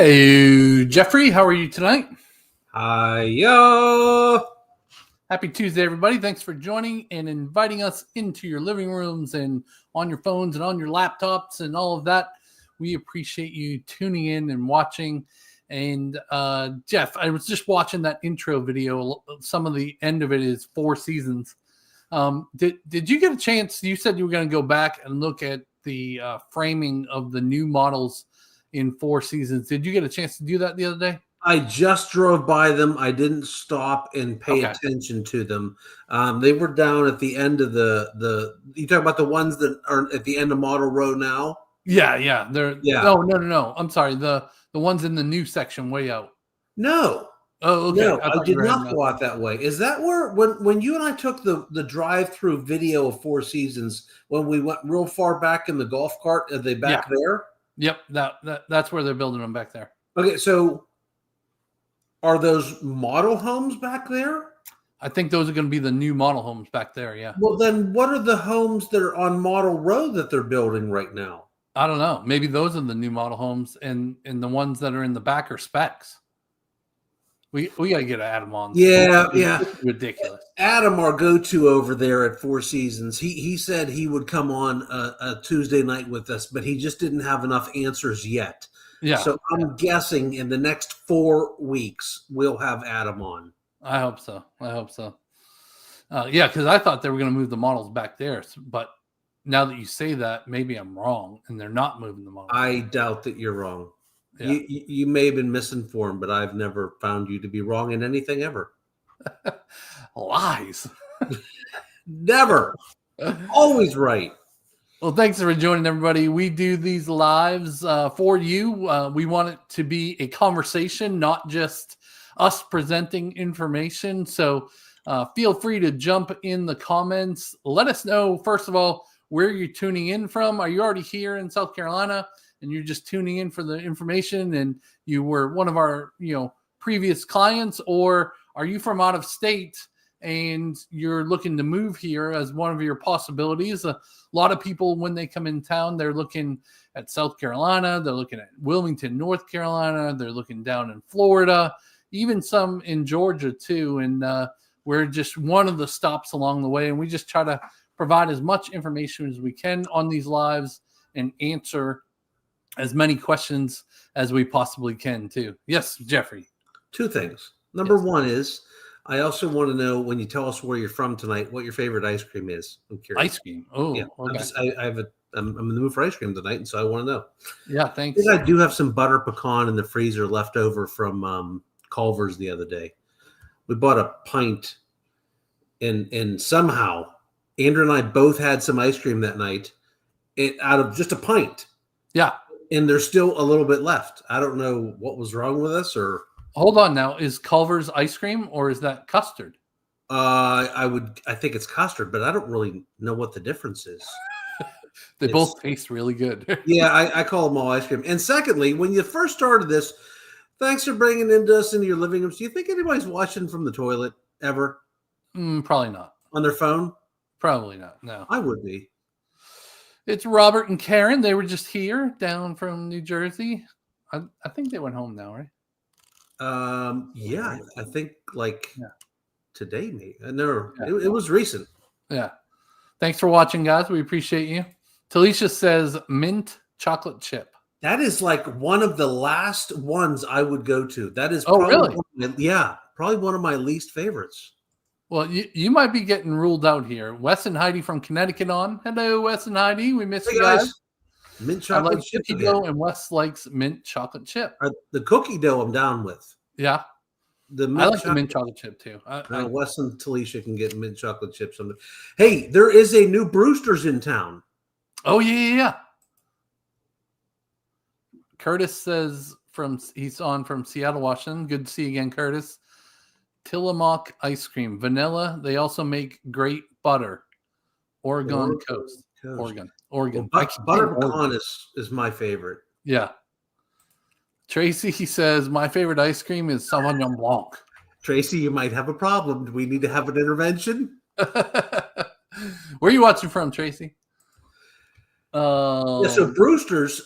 Hey, Jeffrey, how are you tonight? Hiya! Happy Tuesday, everybody. Thanks for joining and inviting us into your living rooms and on your phones and on your laptops and all of that. We appreciate you tuning in and watching. And Jeff, I was just watching that intro video. Some of the end of it is 4 seasons. Did you get a chance? You said you were going to go back and look at the framing of the new models in 4 seasons. Did you get a chance to do that the other day? I just drove by them. I didn't stop and pay attention to them. They were down at the end of the. You talk about the ones that are at the end of Model Row now? Yeah. Yeah. No. I'm sorry. The ones in the new section way out. No. Oh, okay. No, I did not go out that way. Is that where when you and I took the drive-through video of 4 seasons when we went real far back in the golf cart? Are they back there? Yep. That's where they're building them back there. Okay, so are those model homes back there? I think those are going to be the new model homes back there. Yeah. Well, then what are the homes that are on Model Row that they're building right now? I don't know. Maybe those are the new model homes, and the ones that are in the back are specs. We got to get Adam on. Yeah. It's ridiculous. Adam, our go-to over there at 4 Seasons, he said he would come on a Tuesday night with us, but he just didn't have enough answers yet. Yeah. So I'm guessing in the next 4 weeks we'll have Adam on. I hope so. Yeah, because I thought they were going to move the models back there, but now that you say that, maybe I'm wrong, and they're not moving the models. I doubt that you're wrong. Yeah. You may have been misinformed, but I've never found you to be wrong in anything ever. Lies. Never. Always right. Well, thanks for joining, everybody. We do these lives for you. We want it to be a conversation, not just us presenting information. So feel free to jump in the comments. Let us know, first of all, where you're tuning in from. Are you already here in South Carolina and you're just tuning in for the information and you were one of our previous clients, or are you from out of state and you're looking to move here as one of your possibilities? A lot of people, when they come in town, they're looking at South Carolina, they're looking at Wilmington, North Carolina, they're looking down in Florida, even some in Georgia too. And we're just one of the stops along the way, and we just try to provide as much information as we can on these lives and answer as many questions as we possibly can too. Yes, Jeffrey. 2 things. Number one is, I also want to know, when you tell us where you're from tonight, what your favorite ice cream is. I'm curious. Ice cream. Oh, yeah. Okay. I'm in the mood for ice cream tonight, and so I want to know. Yeah, thanks. I do have some butter pecan in the freezer left over from Culver's the other day. We bought a pint, and somehow Andrew and I both had some ice cream that night, out of just a pint. Yeah. And there's still a little bit left. I don't know what was wrong with us, or. Hold on now. Is Culver's ice cream or is that custard? I think it's custard, but I don't really know what the difference is. They both taste really good. Yeah, I call them all ice cream. And secondly, when you first started this, thanks for bringing us into your living rooms. Do you think anybody's watching from the toilet ever? Probably not. On their phone? Probably not. No. I would be. It's Robert and Karen. They were just here down from New Jersey. I think they went home now, right? Yeah, I think today, maybe. No, it was recent. Yeah. Thanks for watching, guys. We appreciate you. Talisha says mint chocolate chip. That is like one of the last ones I would go to. That is really? Probably one of my least favorites. Well, you might be getting ruled out here. Wes and Heidi from Connecticut on. Hello, Wes and Heidi. We miss you guys. Mint chocolate I like chip cookie dough, and Wes likes mint chocolate chip. The cookie dough I'm down with. Yeah. I like the mint chocolate chip too. Wes and Talisha can get mint chocolate chips. Hey, there is a new Brewster's in town. Oh, yeah. Curtis says he's on from Seattle, Washington. Good to see you again, Curtis. Tillamook ice cream, vanilla. They also make great butter. Oregon Coast. Oregon. Well, butter pecan is my favorite. Yeah. Tracy, he says, my favorite ice cream is Sauvignon Blanc. Tracy, you might have a problem. Do we need to have an intervention? Where are you watching from, Tracy? Yeah, so Brewster's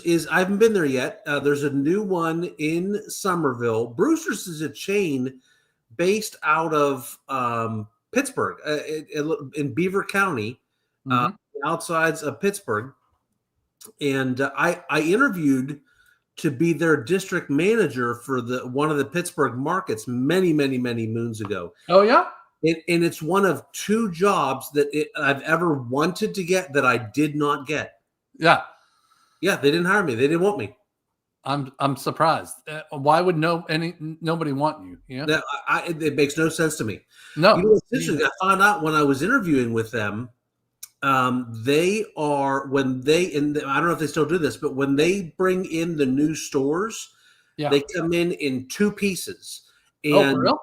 is, I haven't been there yet. There's a new one in Summerville. Brewster's is a chain based out of Pittsburgh, in Beaver County, Mhm. outsides of Pittsburgh. And I interviewed to be their district manager for one of the Pittsburgh markets many, many, many moons ago. Oh yeah. And it's one of two jobs that I've ever wanted to get that I did not get. Yeah. Yeah, they didn't hire me. They didn't want me. I'm surprised. Why would nobody want you? Yeah. That it makes no sense to me. No. You know what's interesting? I found out when I was interviewing with them, they are I don't know if they still do this, but when they bring in the new stores, Yeah. they come in two pieces. Oh, And for real?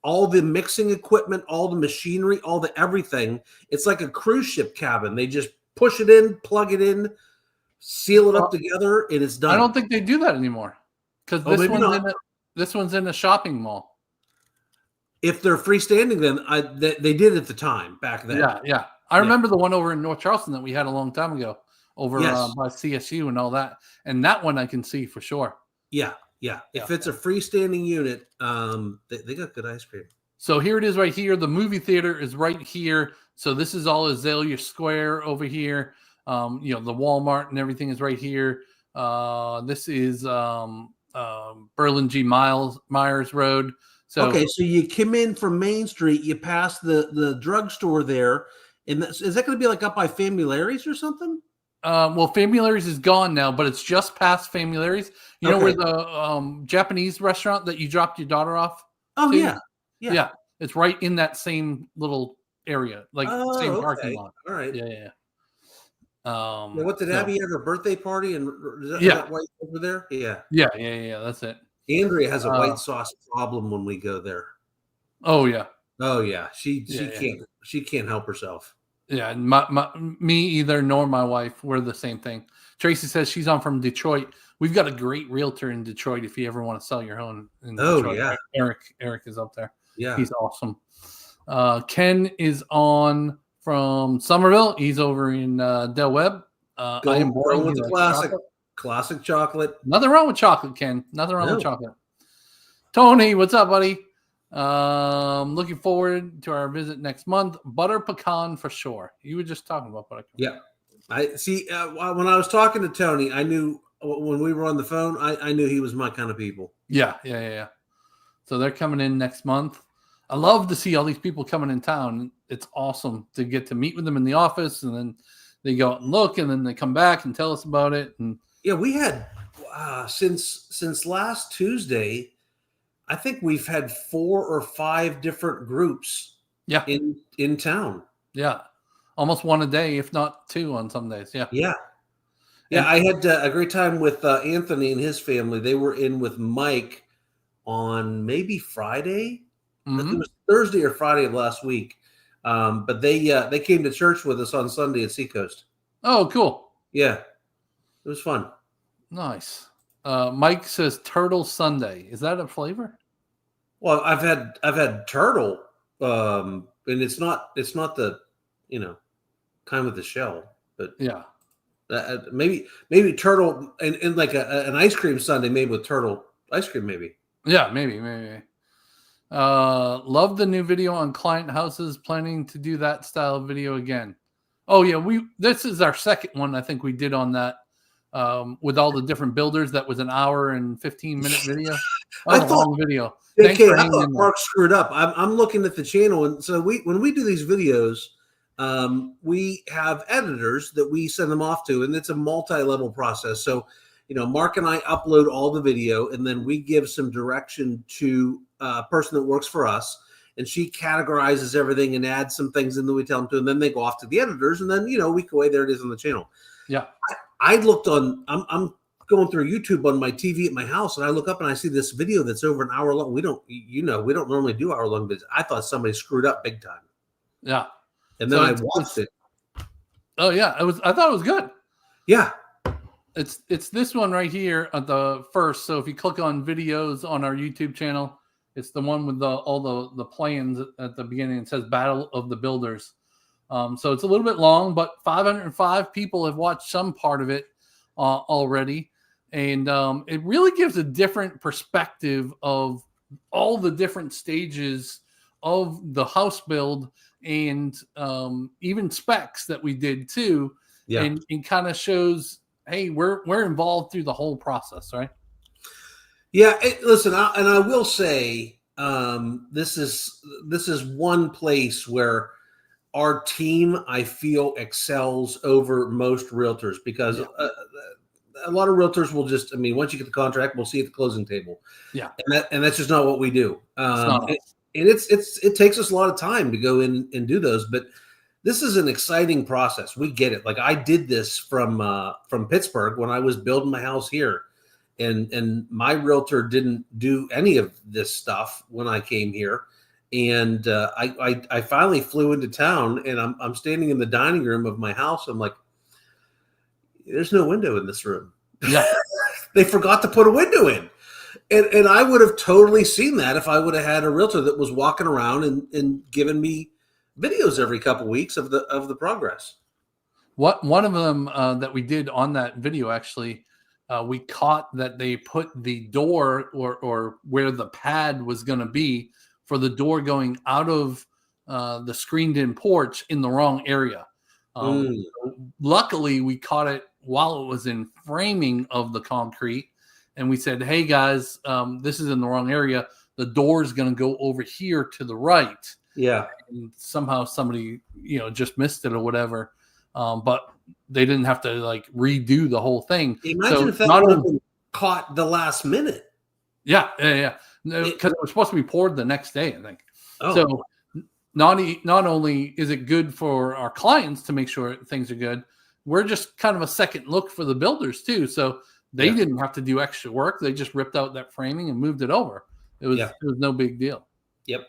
all the mixing equipment, all the machinery, all the everything. It's like a cruise ship cabin. They just push it in, plug it in, seal it up together, and it's done. I don't think they do that anymore because this one's in a shopping mall. If they're freestanding, then they did at the time back then. Yeah. I remember the one over in North Charleston that we had a long time ago over by CSU and all that. And that one I can see for sure. Yeah. If it's a freestanding unit, they got good ice cream. So here it is right here. The movie theater is right here. So this is all Azalea Square over here. The Walmart and everything is right here. This is Berlin G. Myers Road. So okay, so you come in from Main Street, you pass the drugstore there, and is that going to be like up by Family Larry's or something? Well, Family Larry's is gone now, but it's just past Family Larry's. You know where the Japanese restaurant that you dropped your daughter off? Oh, to? Yeah. It's right in that same little area, like same parking lot. All right. Yeah. What did Abby have her birthday party and that white over there? Yeah. That's it. Andrea has a white sauce problem when we go there. Oh yeah. She can't help herself. Yeah, me either nor my wife. We're the same thing. Tracy says she's on from Detroit. We've got a great realtor in Detroit if you ever want to sell your home in Detroit. Yeah. Eric is up there. Yeah. He's awesome. Ken is on from Summerville. He's over in Del Webb. I am boring with the classic chocolate. Nothing wrong with chocolate, Ken. Nothing wrong with chocolate. Tony, what's up, buddy? Looking forward to our visit next month. Butter pecan for sure. You were just talking about butter pecan. Yeah. I see. When I was talking to Tony, I knew when we were on the phone, I knew he was my kind of people. Yeah. So they're coming in next month. I love to see all these people coming in town. It's awesome to get to meet with them in the office, and then they go out and look, and then they come back and tell us about it. And yeah, we had since last Tuesday, I think we've had 4 or 5 different groups. Yeah. In town. Yeah. Almost one a day, if not 2 on some days. Yeah. Yeah. Yeah. I had a great time with Anthony and his family. They were in with Mike on maybe Friday. Mm-hmm. It was Thursday or Friday of last week. But they came to church with us on Sunday at Seacoast. Oh, cool. Yeah. It was fun. Nice. Mike says turtle sundae. Is that a flavor? Well, I've had turtle, and it's not the kind with the shell, but yeah, maybe turtle and like an ice cream sundae made with turtle ice cream, maybe. Yeah, maybe. Love the new video on client houses. Planning to do that style of video again. Oh yeah, this is our second one. I think we did on that. With all the different builders, that was an hour and 15-minute video. I thought long video. I thought Mark screwed up. I'm looking at the channel, and so when we do these videos, we have editors that we send them off to, and it's a multi-level process. So, Mark and I upload all the video, and then we give some direction to a person that works for us, and she categorizes everything and adds some things in that we tell them to, and then they go off to the editors, and then a week away, there it is on the channel. Yeah. I looked I'm going through YouTube on my TV at my house, and I look up and I see this video that's over an hour long. We don't normally do hour long videos. I thought somebody screwed up big time. Yeah. And then I watched it. Oh yeah. I thought it was good. Yeah. It's this one right here at the first. So if you click on videos on our YouTube channel, it's the one with all the plans at the beginning. It says Battle of the Builders. So it's a little bit long, but 505 people have watched some part of it already. And it really gives a different perspective of all the different stages of the house build and even specs that we did too. Yeah. And it kind of shows, hey, we're involved through the whole process, right? Yeah. Listen, I will say this is one place where our team, I feel, excels over most realtors because a lot of realtors will just, once you get the contract, we'll see you at the closing table. Yeah. And that's just not what we do. Not it takes us a lot of time to go in and do those, but this is an exciting process. We get it. Like I did this from Pittsburgh when I was building my house here, and my realtor didn't do any of this stuff when I came here. And I finally flew into town, and I'm standing in the dining room of my house. I'm like, there's no window in this room. Yeah. They forgot to put a window in. And I would have totally seen that if I would have had a realtor that was walking around and giving me videos every couple of weeks of the progress. One of them that we did on that video, actually, we caught that they put the door or where the pad was going to be for the door going out of the screened-in porch in the wrong area. Luckily, we caught it while it was in framing of the concrete, and we said, "Hey guys, this is in the wrong area. The door is going to go over here to the right." Yeah. And somehow somebody, just missed it or whatever, but they didn't have to like redo the whole thing. Imagine if that would have been caught the last minute. Yeah. Because it was supposed to be poured the next day, I think. Oh. So not only is it good for our clients to make sure things are good, we're just kind of a second look for the builders too. So they didn't have to do extra work. They just ripped out that framing and moved it over. It was no big deal. Yep.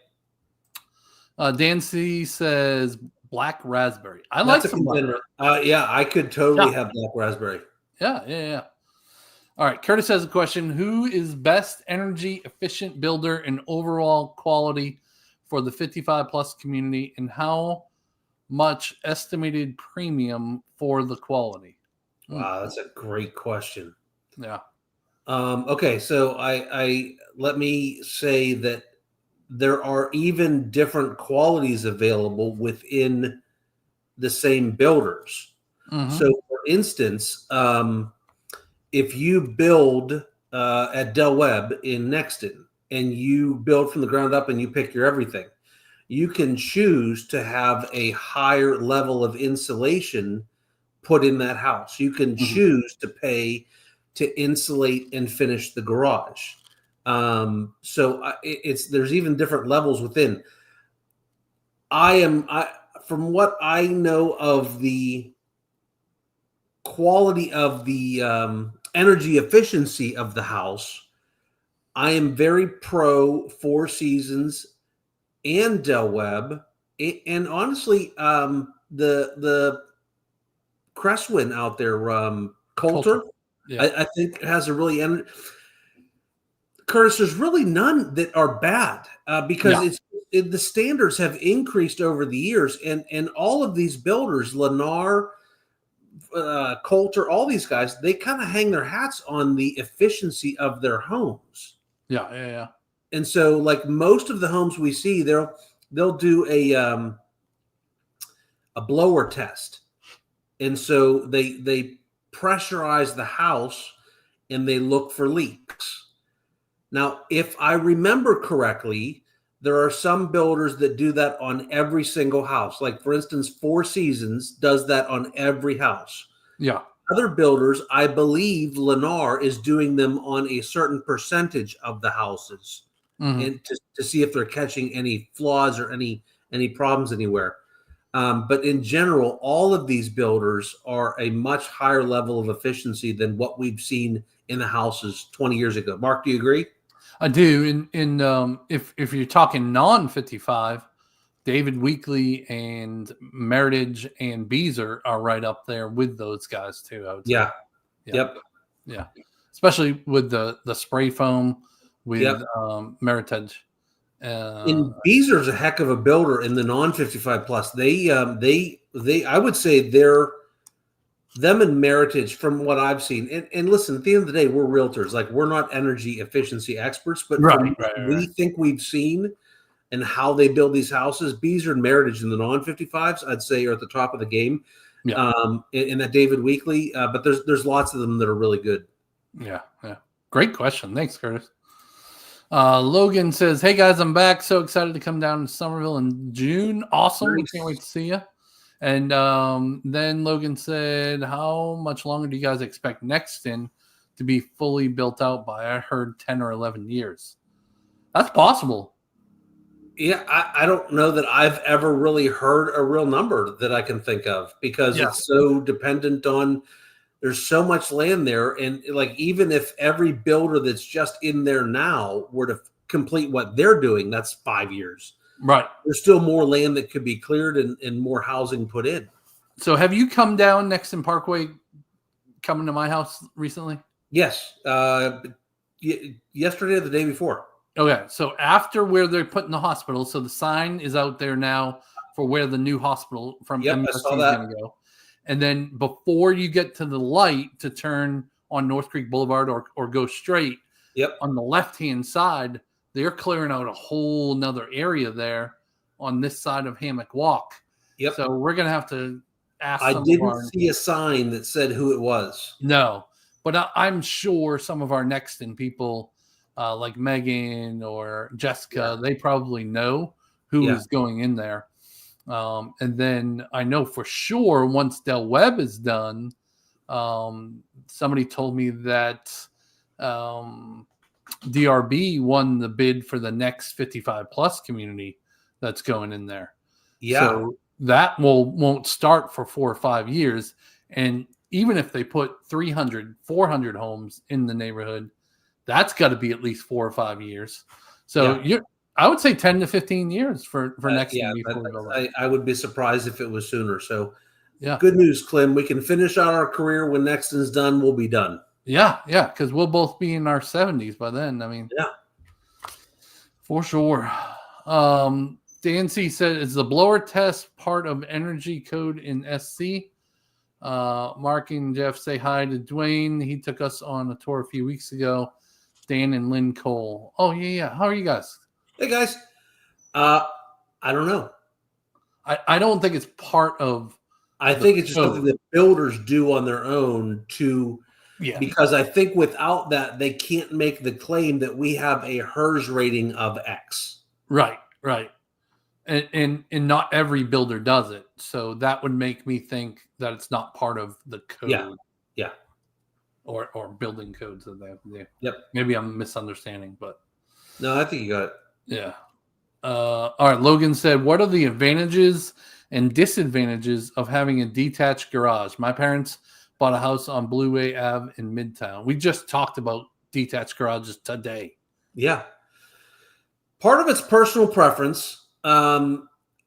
Dan C says black raspberry. I like some black. I could totally have black raspberry. Yeah. All right. Curtis has a question. Who is best energy efficient builder and overall quality for the 55 plus community, and how much estimated premium for the quality? Wow, that's a great question. Yeah. Okay, so I let me say that there are even different qualities available within the same builders. Mm-hmm. So, for instance, if you build at Del Webb in Nexton and you build from the ground up and you pick your everything, you can choose to have a higher level of insulation put in that house. You can choose to pay to insulate and finish the garage. So there's even different levels within. From what I know of the quality of the energy efficiency of the house, I am very pro Four Seasons and Del Webb, and honestly, the Crestwin out there, Coulter. Yeah. I think has a really Curtis. There's really none that are bad because the standards have increased over the years, and all of these builders, Lennar, Coulter, all these guys, they kind of hang their hats on the efficiency of their homes. Yeah. And so, like most of the homes we see, they'll do a blower test, and so they pressurize the house and they look for leaks. Now, if I remember correctly, there are some builders that do that on every single house. Like, for instance, Four Seasons does that on every house. Yeah. Other builders, I believe Lennar is doing them on a certain percentage of the houses, and to see if they're catching any flaws or any problems anywhere. But in general, all of these builders are a much higher level of efficiency than what we've seen in the houses 20 years ago. Mark, do you agree? I do. If you're talking non-55, David Weekley and Meritage and Beezer are right up there with those guys too, I would say. Yep. Yeah. Especially with the spray foam with Meritage And Beezer's a heck of a builder in the non-55 plus. They I would say them and Meritage from what I've seen. And listen, at the end of the day, we're realtors. Like, we're not energy efficiency experts, but right. we think we've seen and how they build these houses. Beezer and Meritage in the non-55s, I'd say, are at the top of the game. Yeah. In that David Weekley, but there's lots of them that are really good. Yeah. Great question. Thanks, Curtis. Logan says, "Hey guys, I'm back. So excited to come down to Summerville in June. Awesome. Nice. We can't wait to see you." And then Logan said, "How much longer do you guys expect Nexton to be fully built out by?" I heard 10 or 11 years. That's possible. Yeah, I don't know that I've ever really heard a real number that I can think of, because it's so dependent on, there's so much land there. And like, even if every builder that's just in there now were to complete what they're doing, that's 5 years. Right. There's still more land that could be cleared and more housing put in. So have you come down Nexton Parkway, coming to my house recently? Yes. Yesterday or the day before. Okay. So after where they're putting the hospital, so the sign is out there now for where the new hospital from MSC is going to go. And then before you get to the light to turn on North Creek Boulevard or go straight, on the left-hand side, they're clearing out a whole nother area there on this side of Hammock Walk. Yep. So we're going to have to ask. I didn't see a sign that said who it was. No, but I'm sure some of our Nexton people, like Megan or Jessica, they probably know who is going in there. And then I know for sure once Del Webb is done, somebody told me that DRB won the bid for the next 55 plus community that's going in there. Yeah. So that won't start for 4 or 5 years. And even if they put 300, 400 homes in the neighborhood, that's got to be at least 4 or 5 years. So I would say 10 to 15 years for next year. I would be surprised if it was sooner. So good news, Clem. We can finish out our career when Nexton's done. We'll be done. Yeah, because we'll both be in our 70s by then. I mean, for sure. Dan C said, "Is the blower test part of energy code in SC?" Mark and Jeff say hi to Dwayne. He took us on a tour a few weeks ago. Dan and Lynn Cole. Oh, yeah. How are you guys? Hey, guys. I don't know. I don't think it's part of. I think it's just something that builders do on their own because I think without that, they can't make the claim that we have a HERS rating of X. Right. And not every builder does it. So that would make me think that it's not part of the code. Yeah. Or building codes that they have to do. Yep. Maybe I'm misunderstanding, but. No, I think you got it. Yeah. All right. Logan said, "What are the advantages and disadvantages of having a detached garage? My parents bought a house on Blue Way Ave in Midtown." We just talked about detached garages today. Yeah. Part of it's personal preference.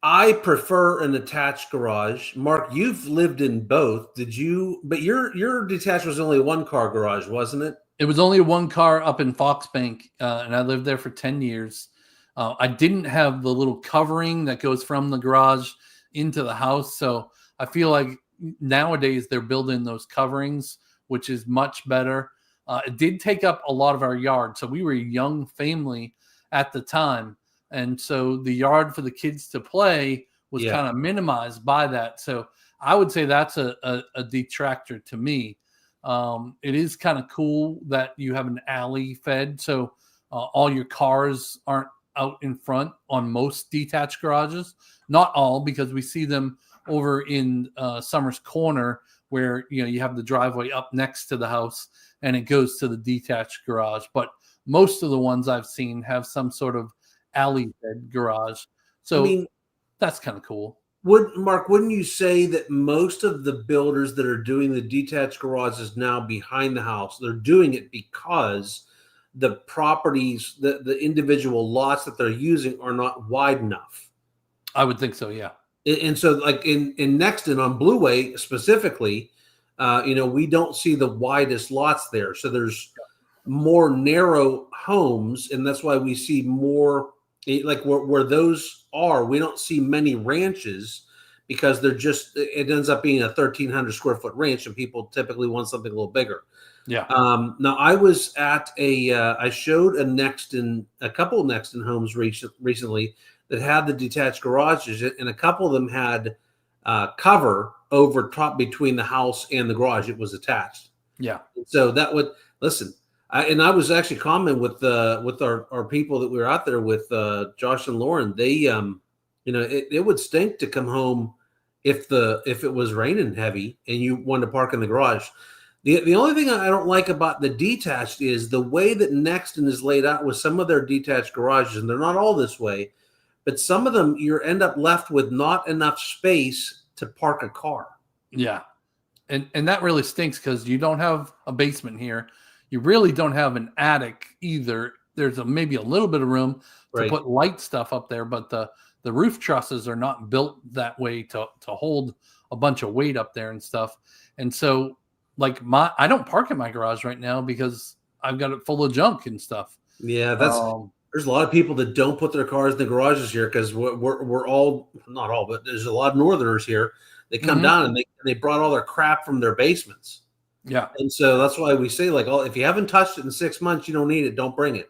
I prefer an attached garage. Mark, you've lived in both. Did you? But your detached was only a 1-car garage, wasn't it? It was only a 1-car up in Foxbank, and I lived there for 10 years. I didn't have the little covering that goes from the garage into the house. So I feel like nowadays they're building those coverings, which is much better. It did take up a lot of our yard. So we were a young family at the time. And so the yard for the kids to play was kind of minimized by that. So I would say that's a detractor to me. It is kind of cool that you have an alley fed. So all your cars aren't out in front on most detached garages. Not all, because we see them over in Summers Corner where you have the driveway up next to the house and it goes to the detached garage. But most of the ones I've seen have some sort of alley fed garage. So that's kind of cool. Wouldn't you say that most of the builders that are doing the detached garages now behind the house, they're doing it because the properties, the individual lots that they're using are not wide enough? I would think so, yeah. And so like in Nexton on Blue Way specifically, we don't see the widest lots there. So there's more narrow homes, and that's why we see more Like where those are, we don't see many ranches because it ends up being a 1,300 square foot ranch, and people typically want something a little bigger. Yeah. Now I was at I showed a couple of Nexton homes recently that had the detached garages, and a couple of them had cover over top between the house and the garage. It was attached. Yeah. So that would listen. I was actually commenting with our people that we were out there with, Josh and Lauren. They it would stink to come home if it was raining heavy and you wanted to park in the garage. The only thing I don't like about the detached is the way that Nexton is laid out with some of their detached garages, and they're not all this way, but some of them you end up left with not enough space to park a car. Yeah. And that really stinks because you don't have a basement here. You really don't have an attic either. There's maybe a little bit of room to put light stuff up there, but the roof trusses are not built that way to hold a bunch of weight up there and stuff. And so like I don't park in my garage right now because I've got it full of junk and stuff. Yeah, there's a lot of people that don't put their cars in the garages here because we're all, not all, but there's a lot of Northerners here. They come down and they brought all their crap from their basements. Yeah. And so that's why we say, like, if you haven't touched it in 6 months, you don't need it. Don't bring it.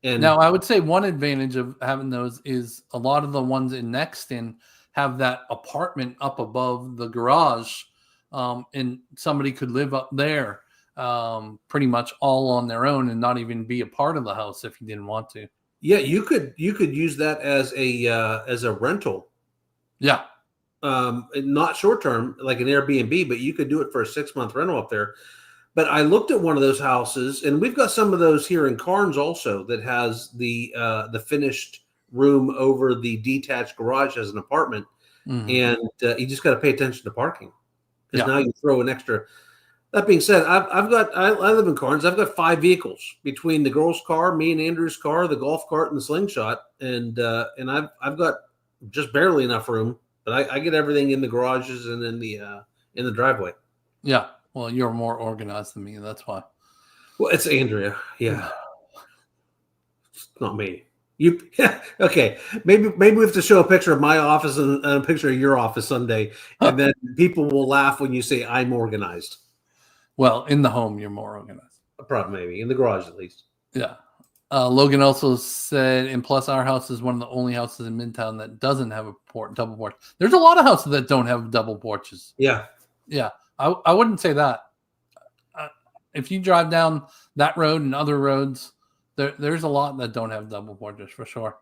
And now I would say one advantage of having those is a lot of the ones in Nexton have that apartment up above the garage, and somebody could live up there pretty much all on their own and not even be a part of the house if you didn't want to. Yeah, you could use that as a rental. Yeah. Not short term like an Airbnb, but you could do it for a 6-month rental up there. But I looked at one of those houses, and we've got some of those here in Carnes also that has the finished room over the detached garage as an apartment, and you just got to pay attention to parking because now you throw an extra. That being said, I live in Carnes. I've got 5 vehicles between the girls' car, me and Andrew's car, the golf cart, and the slingshot, and I've got just barely enough room. But I get everything in the garages and in the driveway. Yeah. Well, you're more organized than me. That's why. Well, it's Andrea. Yeah. It's not me. Okay. Maybe we have to show a picture of my office and a picture of your office someday, and then people will laugh when you say I'm organized. Well, in the home, you're more organized. Probably maybe in the garage at least. Yeah. Logan also said, and plus our house is one of the only houses in Midtown that doesn't have a double porch. There's a lot of houses that don't have double porches. Yeah. Yeah. I wouldn't say that. If you drive down that road and other roads, there's a lot that don't have double porches for sure.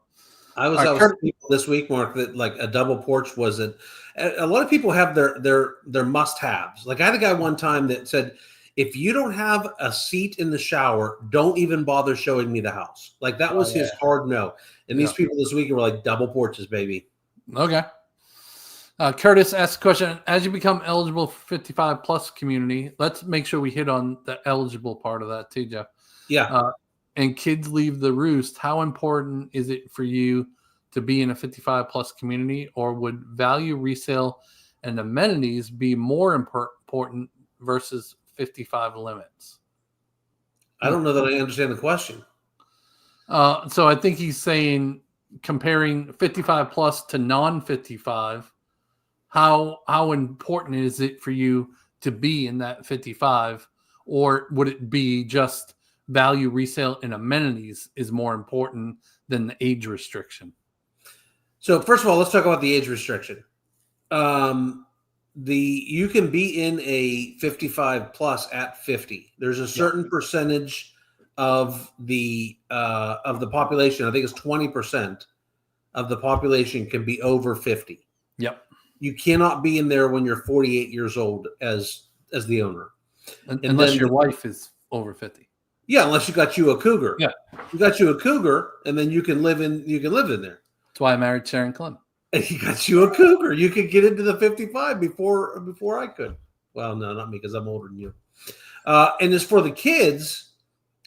I was people this week, Mark, that like a double porch wasn't. A lot of people have their must-haves. Like I had a guy one time that said, if you don't have a seat in the shower, don't even bother showing me the house. Like that was his hard no. And these people this weekend were like, double porches, baby. Okay. Curtis asked a question. As you become eligible for 55 plus community, let's make sure we hit on the eligible part of that too, Jeff. Yeah. And kids leave the roost. How important is it for you to be in a 55 plus community, or would value resale and amenities be more important versus 55 limits? I don't know that I understand the question. So I think he's saying comparing 55 plus to non-55, how important is it for you to be in that 55, or would it be just value resale and amenities is more important than the age restriction? So first of all, let's talk about the age restriction. You can be in a 55 plus at 50. There's a certain percentage of the population. I think it's 20% of the population can be over 50. Yep. You cannot be in there when you're 48 years old as the owner, unless your wife is over 50. Yeah, unless you got you a cougar. Yeah, you got you a cougar, and then you can live in there. That's why I married Sharon Clem. And you got you a cougar. You could get into the 55 before I could. Well, no, not me, because I'm older than you. And as for the kids,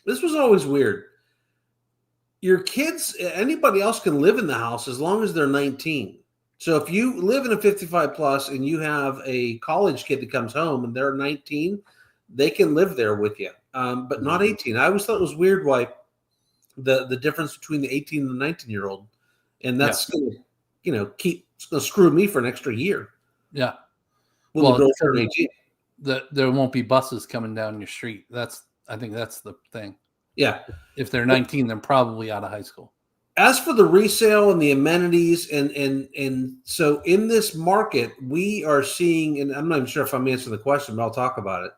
this was always weird. Your kids, anybody else can live in the house as long as they're 19. So if you live in a 55 plus and you have a college kid that comes home and they're 19, they can live there with you, but not 18. I always thought it was weird why the difference between the 18 and the 19-year-old, and that's going to it's going to screw me for an extra year. Yeah. When the girls turn 18. There won't be buses coming down your street. I think that's the thing. Yeah. If they're 19, they're probably out of high school. As for the resale and the amenities, and so in this market, we are seeing, and I'm not even sure if I'm answering the question, but I'll talk about it.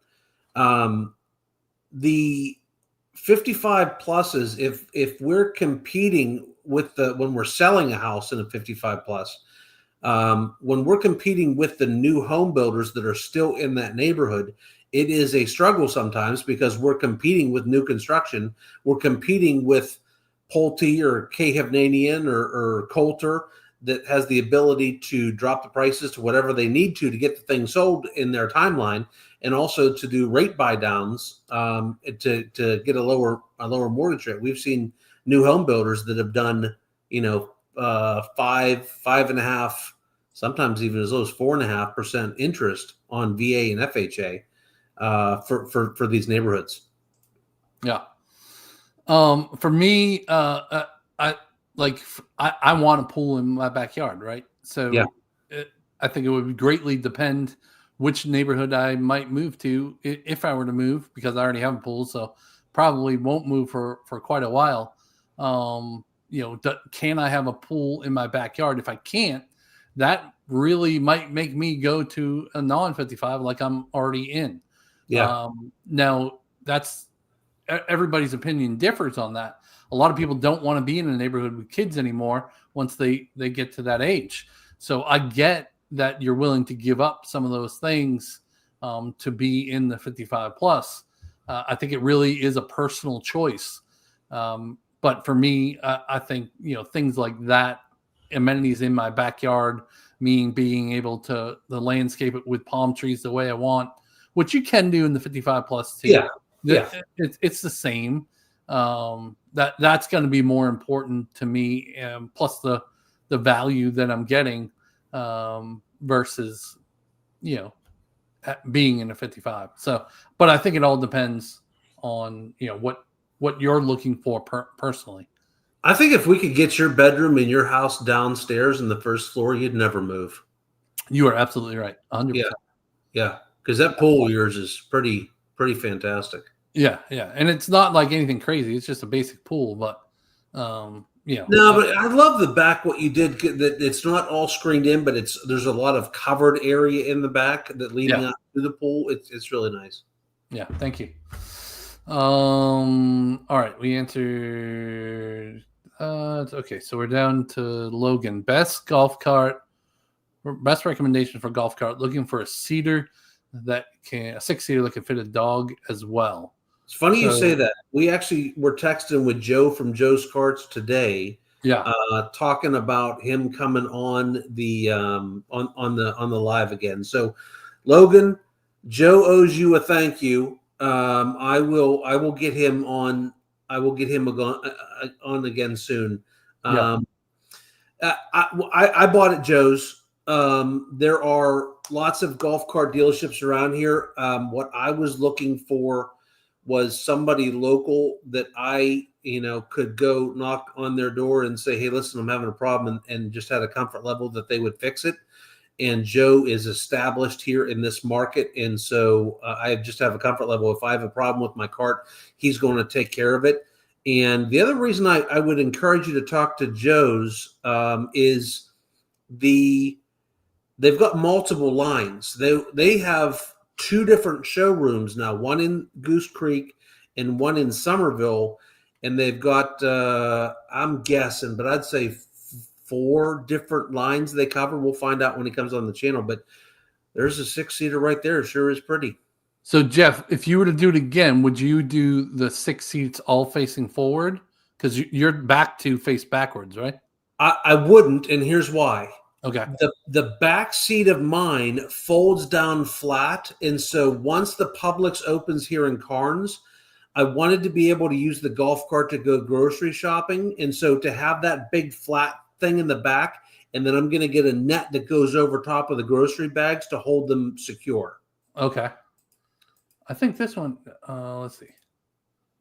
The 55 pluses, if we're competing with when we're selling a house in a 55 plus, when we're competing with the new home builders that are still in that neighborhood, it is a struggle sometimes because we're competing with new construction. We're competing with Pulte or K. Hovnanian or Coulter that has the ability to drop the prices to whatever they need to get the thing sold in their timeline, and also to do rate buy downs to get a lower mortgage rate. We've seen new home builders that have done 5.5%, sometimes even as low as 4.5% interest on VA and FHA for these neighborhoods. Yeah. For me, I want a pool in my backyard, right? So yeah. I think it would greatly depend which neighborhood I might move to if I were to move, because I already have a pool, so probably won't move for quite a while. Can I have a pool in my backyard? If I can't, that really might make me go to a non-55 like I'm already in. Yeah. Now that's everybody's opinion differs on that. A lot of people don't want to be in a neighborhood with kids anymore once they get to that age. So I get that you're willing to give up some of those things to be in the 55 plus. I think it really is a personal choice. But for me, I think, things like that, amenities in my backyard, meaning being able to landscape it with palm trees the way I want, which you can do in the 55 plus too. Yeah. It's the same. That's going to be more important to me, plus the value that I'm getting versus being in a 55. So, but I think it all depends on what you're looking for personally. I think if we could get your bedroom in your house downstairs in the first floor, you'd never move. You are absolutely right. 100%. Yeah, because that pool of yours is pretty fantastic. Yeah, and it's not like anything crazy. It's just a basic pool, but No, but I love the back. What you did, that it's not all screened in, but there's a lot of covered area in the back that leading out to the pool. It's really nice. Yeah, thank you. All right, we answered. Okay, so we're down to Logan. Best recommendation for golf cart. Looking for a seater a 6-seater that can fit a dog as well. It's funny you say that. We actually were texting with Joe from Joe's Carts today. Yeah. Talking about him coming on the on the live again. So, Logan, Joe owes you a thank you. I will get him on. I will get him on again soon. I bought at Joe's. There are lots of golf cart dealerships around here. What I was looking for was somebody local that I, could go knock on their door and say, hey, listen, I'm having a problem, and just had a comfort level that they would fix it. And Joe is established here in this market. And so I just have a comfort level. If I have a problem with my cart, he's going to take care of it. And the other reason I would encourage you to talk to Joe's is they've got multiple lines. They have 2 different showrooms now, one in Goose Creek and one in Summerville. And they've got, I'm guessing, but I'd say 4 different lines they cover. We'll find out when he comes on the channel, but there's a 6-seater right there. It sure is pretty. So Jeff, if you were to do it again, would you do the 6 seats all facing forward? Because you're back to face backwards, right? I wouldn't, and here's why. Okay. The back seat of mine folds down flat, and so once the Publix opens here in Carnes, I wanted to be able to use the golf cart to go grocery shopping, and so to have that big flat thing in the back, and then I'm going to get a net that goes over top of the grocery bags to hold them secure. Okay. I think this one, let's see.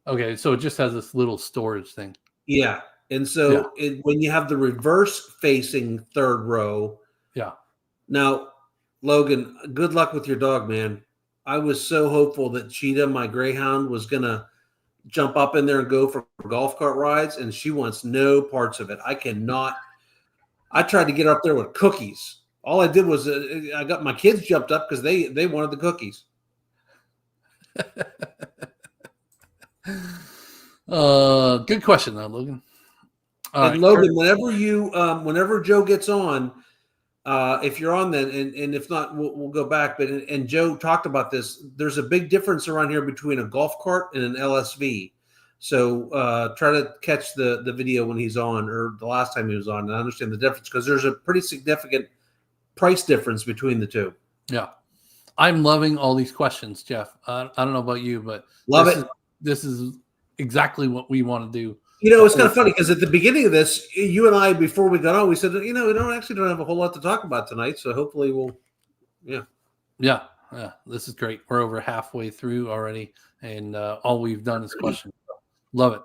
Okay, so it just has this little storage thing. Yeah. And Yeah. so when you have the reverse facing third row, Yeah. now, Logan, good luck with your dog, man. I was so hopeful that Cheetah, my greyhound, was going to jump up in there and go for golf cart rides, and she wants no parts of it. I cannot. I tried to get her up there with cookies. All I did was I got my kids jumped up because they wanted the cookies. Good question, though, Logan. And Right, Logan, whenever Joe gets on, if you're on then, and if not, we'll go back. But and Joe talked about this. There's a big difference around here between a golf cart and an LSV. So try to catch the video when he's on, or the last time he was on, and understand the difference, because there's a pretty significant price difference between the two. Yeah, I'm loving all these questions, Jeff. I don't know about you, but this is exactly what we want to do. You know, it's kind of funny because at the beginning of this, you and I, before we got on, we said, we don't have a whole lot to talk about tonight. So hopefully Yeah. This is great. We're over halfway through already, and all we've done is questions. Love it.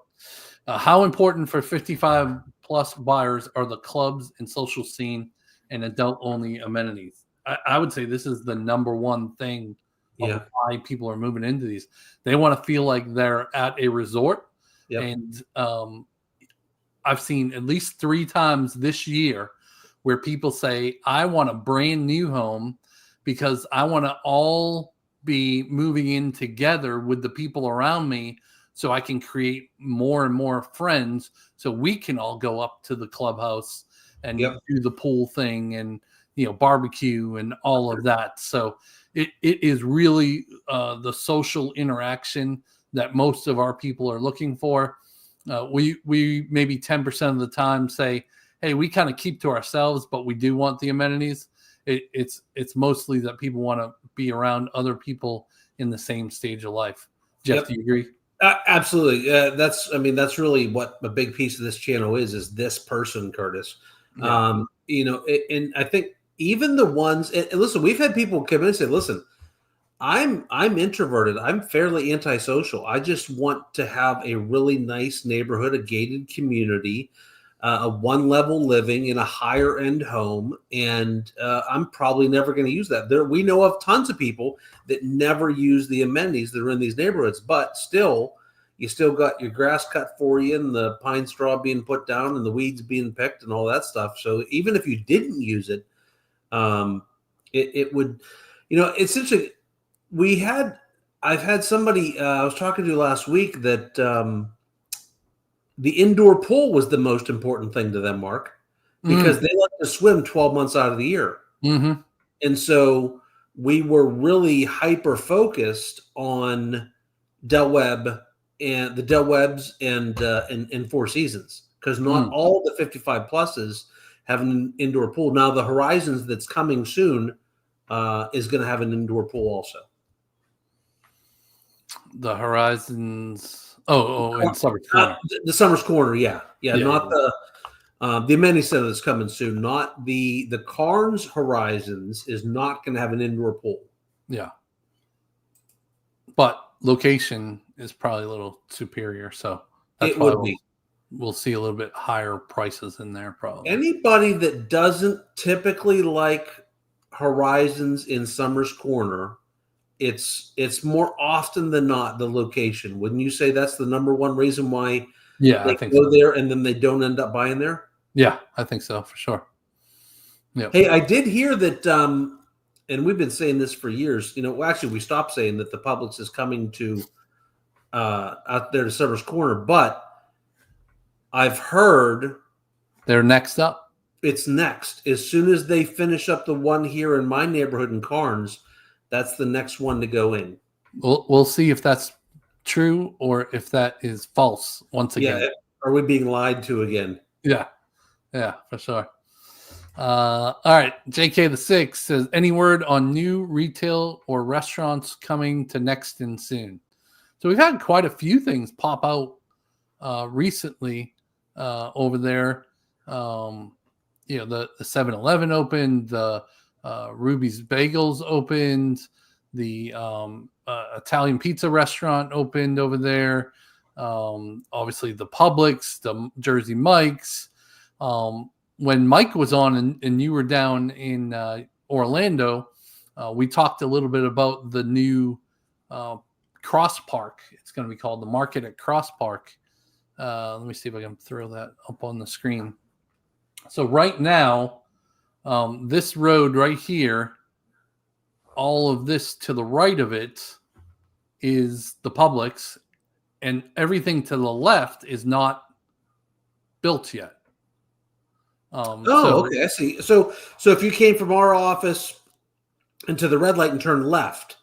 How important for 55 plus buyers are the clubs and social scene and adult only amenities? I would say this is the number one thing of why people are moving into these. They want to feel like they're at a resort. Yep. And I've seen at least 3 times this year where people say, I want a brand new home because I want to all be moving in together with the people around me so I can create more and more friends so we can all go up to the clubhouse and do the pool thing and, barbecue and all of that. So it is really the social interaction that most of our people are looking for. We maybe 10% of the time say, hey, we kind of keep to ourselves, but we do want the amenities. It's mostly that people want to be around other people in the same stage of life. Jeff, do you agree? Absolutely. That's really what a big piece of this channel is this person, Curtis. Yeah. And I think even the ones, and listen, we've had people come in and say, listen, I'm introverted. I'm fairly antisocial. I just want to have a really nice neighborhood, a gated community, a one-level living in a higher-end home, and I'm probably never going to use that. We know of tons of people that never use the amenities that are in these neighborhoods, but still, you still got your grass cut for you and the pine straw being put down and the weeds being picked and all that stuff. So even if you didn't use it, it would, it's interesting. I've had somebody I was talking to last week that the indoor pool was the most important thing to them, Mark, because they like to swim 12 months out of the year. Mm-hmm. And so we were really hyper focused on Del Webb and the Del Webbs and Four Seasons, because not all the 55 pluses have an indoor pool. Now the Horizons that's coming soon is going to have an indoor pool also. The Horizons. In Summers Corner. The Summers Corner, yeah. Not the amenity center that's coming soon. Not the Carnes Horizons is not going to have an indoor pool. Yeah, but location is probably a little superior, so that's why we'll see a little bit higher prices in there. Probably anybody that doesn't typically like Horizons in Summers Corner, it's more often than not the location. Wouldn't you say that's the number one reason why they I think go so. there and then they don't end up buying there? Yeah, I think so for sure. Yep. Hey, I did hear that, and we've been saying this for years. Actually, we stopped saying that the Publix is coming to out there to Summers Corner, but I've heard they're next up. It's next. As soon as they finish up the one here in my neighborhood in Carnes, that's the next one to go in. We'll see if that's true or if that is false once again. Yeah. Are we being lied to again? Yeah, for sure. All right. JK the 6 says, any word on new retail or restaurants coming to Nexton soon? So we've had quite a few things pop out recently over there. The 7-Eleven opened, the Ruby's Bagels opened, the Italian pizza restaurant opened over there. Obviously the Publix, the Jersey Mike's. When Mike was on and you were down in Orlando, we talked a little bit about the new Cross Park. It's going to be called the Market at Cross Park. Let me see if I can throw that up on the screen. So right now, this road right here, all of this to the right of it is the Publix, and everything to the left is not built yet. Okay, I see. So if you came from our office into the red light and turned left,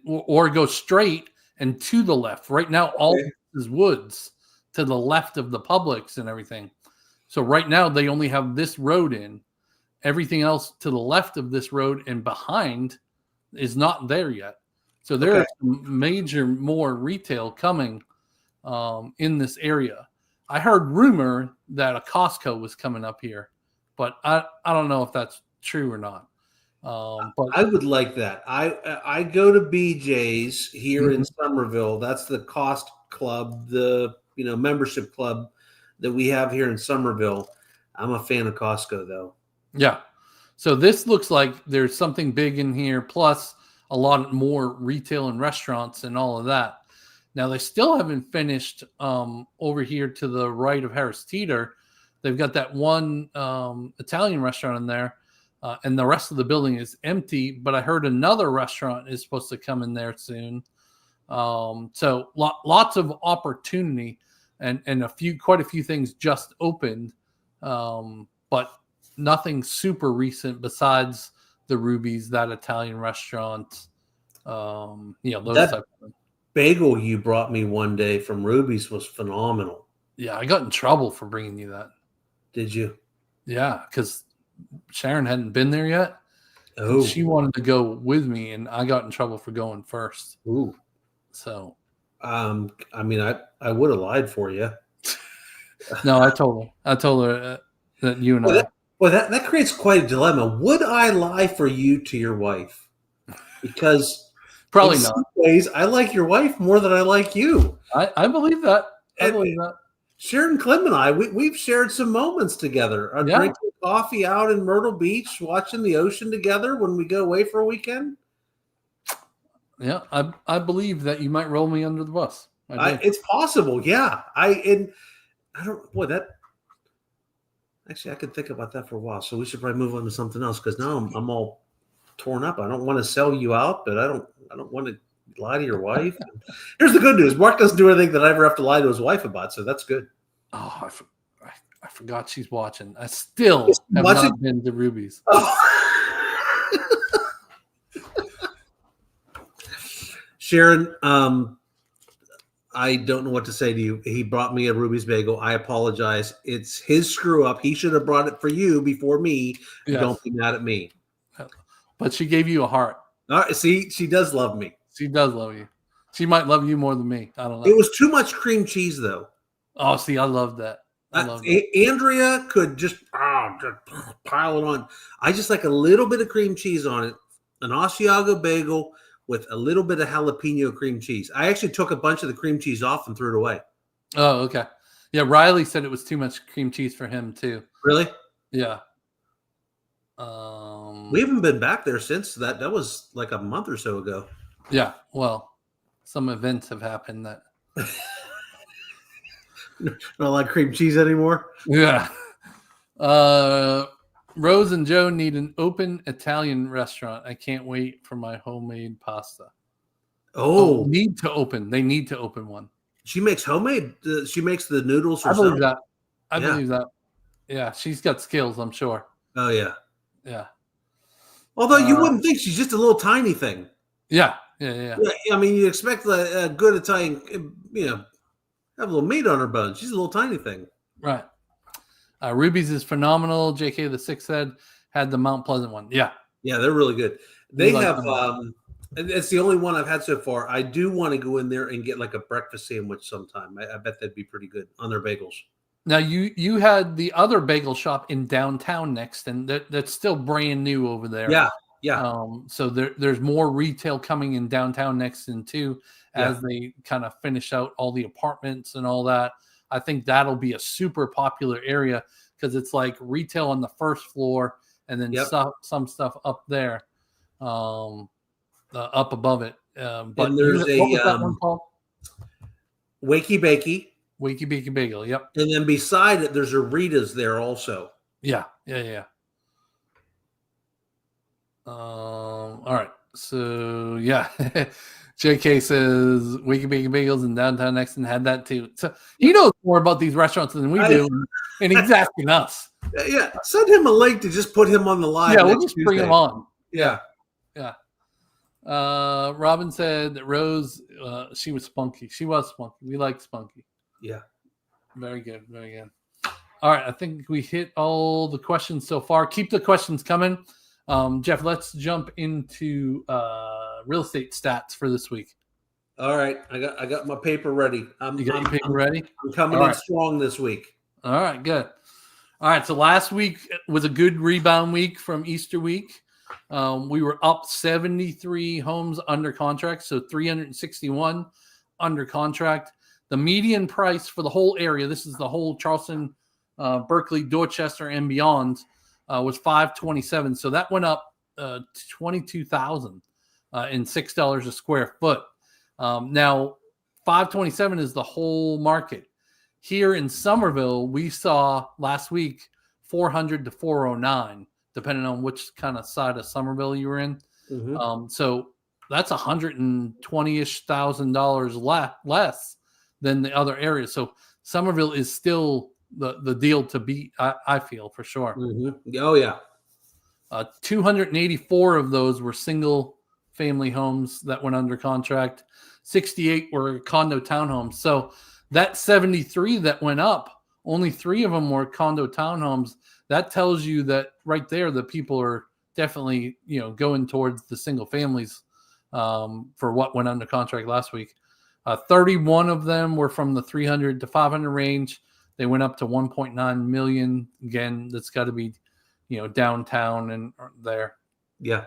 or go straight and to the left. Right now, all is woods to the left of the Publix and everything. So right now they only have this road in. Everything else to the left of this road and behind is not there yet. So there are some major more retail coming in this area. I heard rumor that a Costco was coming up here, but I don't know if that's true or not. But I would like that. I go to BJ's here in Summerville. That's the Cost Club, the membership club that we have here in Summerville. I'm a fan of Costco though. Yeah. So this looks like there's something big in here, plus a lot more retail and restaurants and all of that. Now they still haven't finished over here to the right of Harris Teeter. They've got that one Italian restaurant in there. And the rest of the building is empty, but I heard another restaurant is supposed to come in there soon. So lots of opportunity, and quite a few things just opened, but nothing super recent besides the Ruby's, that Italian restaurant. Those type of things. Bagel you brought me one day from Ruby's was phenomenal. Yeah, I got in trouble for bringing you that. Did you? Yeah, because Sharon hadn't been there yet. Oh, she wanted to go with me, and I got in trouble for going first. Ooh. So, I mean, I would have lied for you. No, I told her that you and that creates quite a dilemma. Would I lie for you to your wife? Because probably in not. some ways, I like your wife more than I like you. I believe that. I believe that. Sharon Clem and I, we've shared some moments together. Drinking coffee out in Myrtle Beach, watching the ocean together when we go away for a weekend. Yeah, I believe that you might roll me under the bus. It's possible, yeah. I don't. Boy, that actually I could think about that for a while. So we should probably move on to something else because now I'm all torn up. I don't want to sell you out, but I don't want to lie to your wife. Here's the good news: Mark doesn't do anything that I ever have to lie to his wife about, so that's good. Oh, I forgot she's watching. I still have not been to Ruby's. Oh. Sharon, I don't know what to say to you. He brought me a Ruby's bagel. I apologize. It's his screw up. He should have brought it for you before me. Yes. Don't be mad at me. But she gave you a heart. All right, see, she does love me. She does love you. She might love you more than me. I don't know. It was too much cream cheese, though. Oh, see, I love that. Andrea could just pile it on. I just like a little bit of cream cheese on it. An Asiago bagel with a little bit of jalapeno cream cheese. I actually took a bunch of the cream cheese off and threw it away. Oh, okay. Yeah, Riley said it was too much cream cheese for him, too. Really? Yeah. We haven't been back there since that. That was like a month or so ago. Yeah. Well, some events have happened that. Not like cream cheese anymore. Yeah. Rose and Joe need an open Italian restaurant. I can't wait for my homemade pasta. Oh, They need to open one. She makes homemade. She makes the noodles herself. I believe that. I believe that. Yeah, she's got skills, I'm sure. Oh yeah. Yeah. Although you wouldn't think she's just a little tiny thing. Yeah. I mean, you expect a good Italian, have a little meat on her bones. She's a little tiny thing. Right. Ruby's is phenomenal. JK the Sixth said had the Mount Pleasant one. Yeah. Yeah, they're really good. They have it's the only one I've had so far. I do want to go in there and get like a breakfast sandwich sometime. I bet that'd be pretty good on their bagels. Now you had the other bagel shop in downtown next, and that's still brand new over there. Yeah. So there's more retail coming in downtown Nexton too, as they kind of finish out all the apartments and all that. I think that'll be a super popular area because it's like retail on the first floor and then some stuff up there, up above it. But and there's what was that one called? Wakey Bakey. Wakey Bakey Bagel. Yep. And then beside it, there's a Rita's there also. Yeah. All right. So yeah. JK says Wakey Bakey Bagels in downtown Exton had that too. So he knows more about these restaurants than we do, and he's asking us. Yeah, send him a link to just put him on the live. Yeah, we'll just bring him on. Yeah. Robin said that Rose, she was spunky. She was spunky. We like spunky. Yeah. Very good. Very good. All right. I think we hit all the questions so far. Keep the questions coming. Jeff, let's jump into real estate stats for this week. All right. I got my paper ready. You got your paper ready? I'm coming in strong this week. All right. Good. All right. So last week was a good rebound week from Easter week. We were up 73 homes under contract, so 361 under contract. The median price for the whole area, this is the whole Charleston, Berkeley, Dorchester, and beyond, was $527. So that went up $22,000 in $6 a square foot. Now, $527 is the whole market. Here in Summerville, we saw last week $400 to $409, depending on which kind of side of Summerville you were in. Mm-hmm. So that's $120-ish thousand less than the other areas. So Summerville is still the deal to beat, I feel, for sure. Mm-hmm. Oh, yeah. 284 of those were single family homes that went under contract. 68 were condo townhomes. So that 73 that went up, only 3 of them were condo townhomes. That tells you that right there, the people are definitely, going towards the single families for what went under contract last week. 31 of them were from the 300 to 500 range. They went up to 1.9 million. Again, that's got to be, downtown and there. Yeah.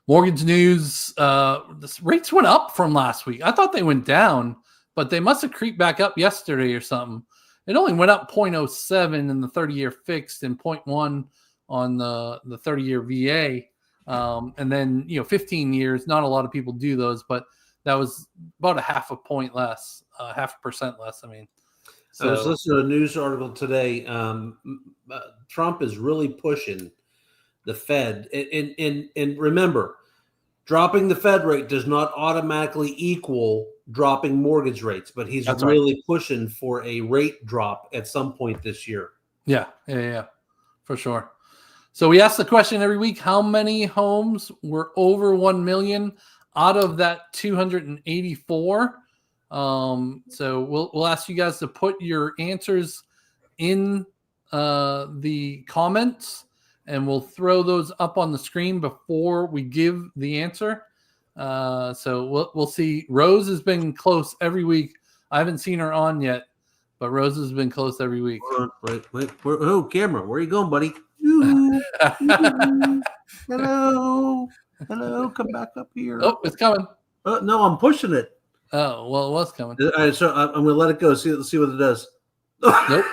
Mortgage News, the rates went up from last week. I thought they went down, but they must have creeped back up yesterday or something. It only went up 0.07 in the 30-year fixed and 0.1 on the 30-year VA. And then, 15 years, not a lot of people do those, but that was about a half a point less, 0.5% less. I mean, so, I was listening to a news article today. Trump is really pushing the Fed. And remember, dropping the Fed rate does not automatically equal dropping mortgage rates, but he's really pushing for a rate drop at some point this year. Yeah, for sure. So we ask the question every week, how many homes were over 1 million out of that 284? So we'll ask you guys to put your answers in the comments, and we'll throw those up on the screen before we give the answer. So we'll see. Rose has been close every week. I haven't seen her on yet, but Rose has been close every week. Wait. Oh, camera, where are you going, buddy? Hello. Come back up here. Oh, it's coming. No, I'm pushing it. Oh, well, it was coming. All right, so I'm going to let it go. See what it does. Nope.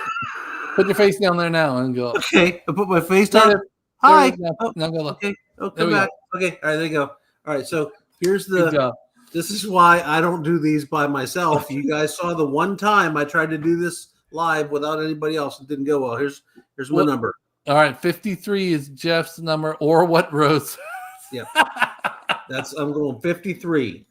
Put your face down there now and go. Okay, I put my face down. Hi. Now go look. Okay. Oh, come back. Go. Okay. All right, there you go. All right, so here's this is why I don't do these by myself. You guys saw the one time I tried to do this live without anybody else. It didn't go well. Here's my number. All right, 53 is Jeff's number, or what Rose? Yeah. I'm going 53.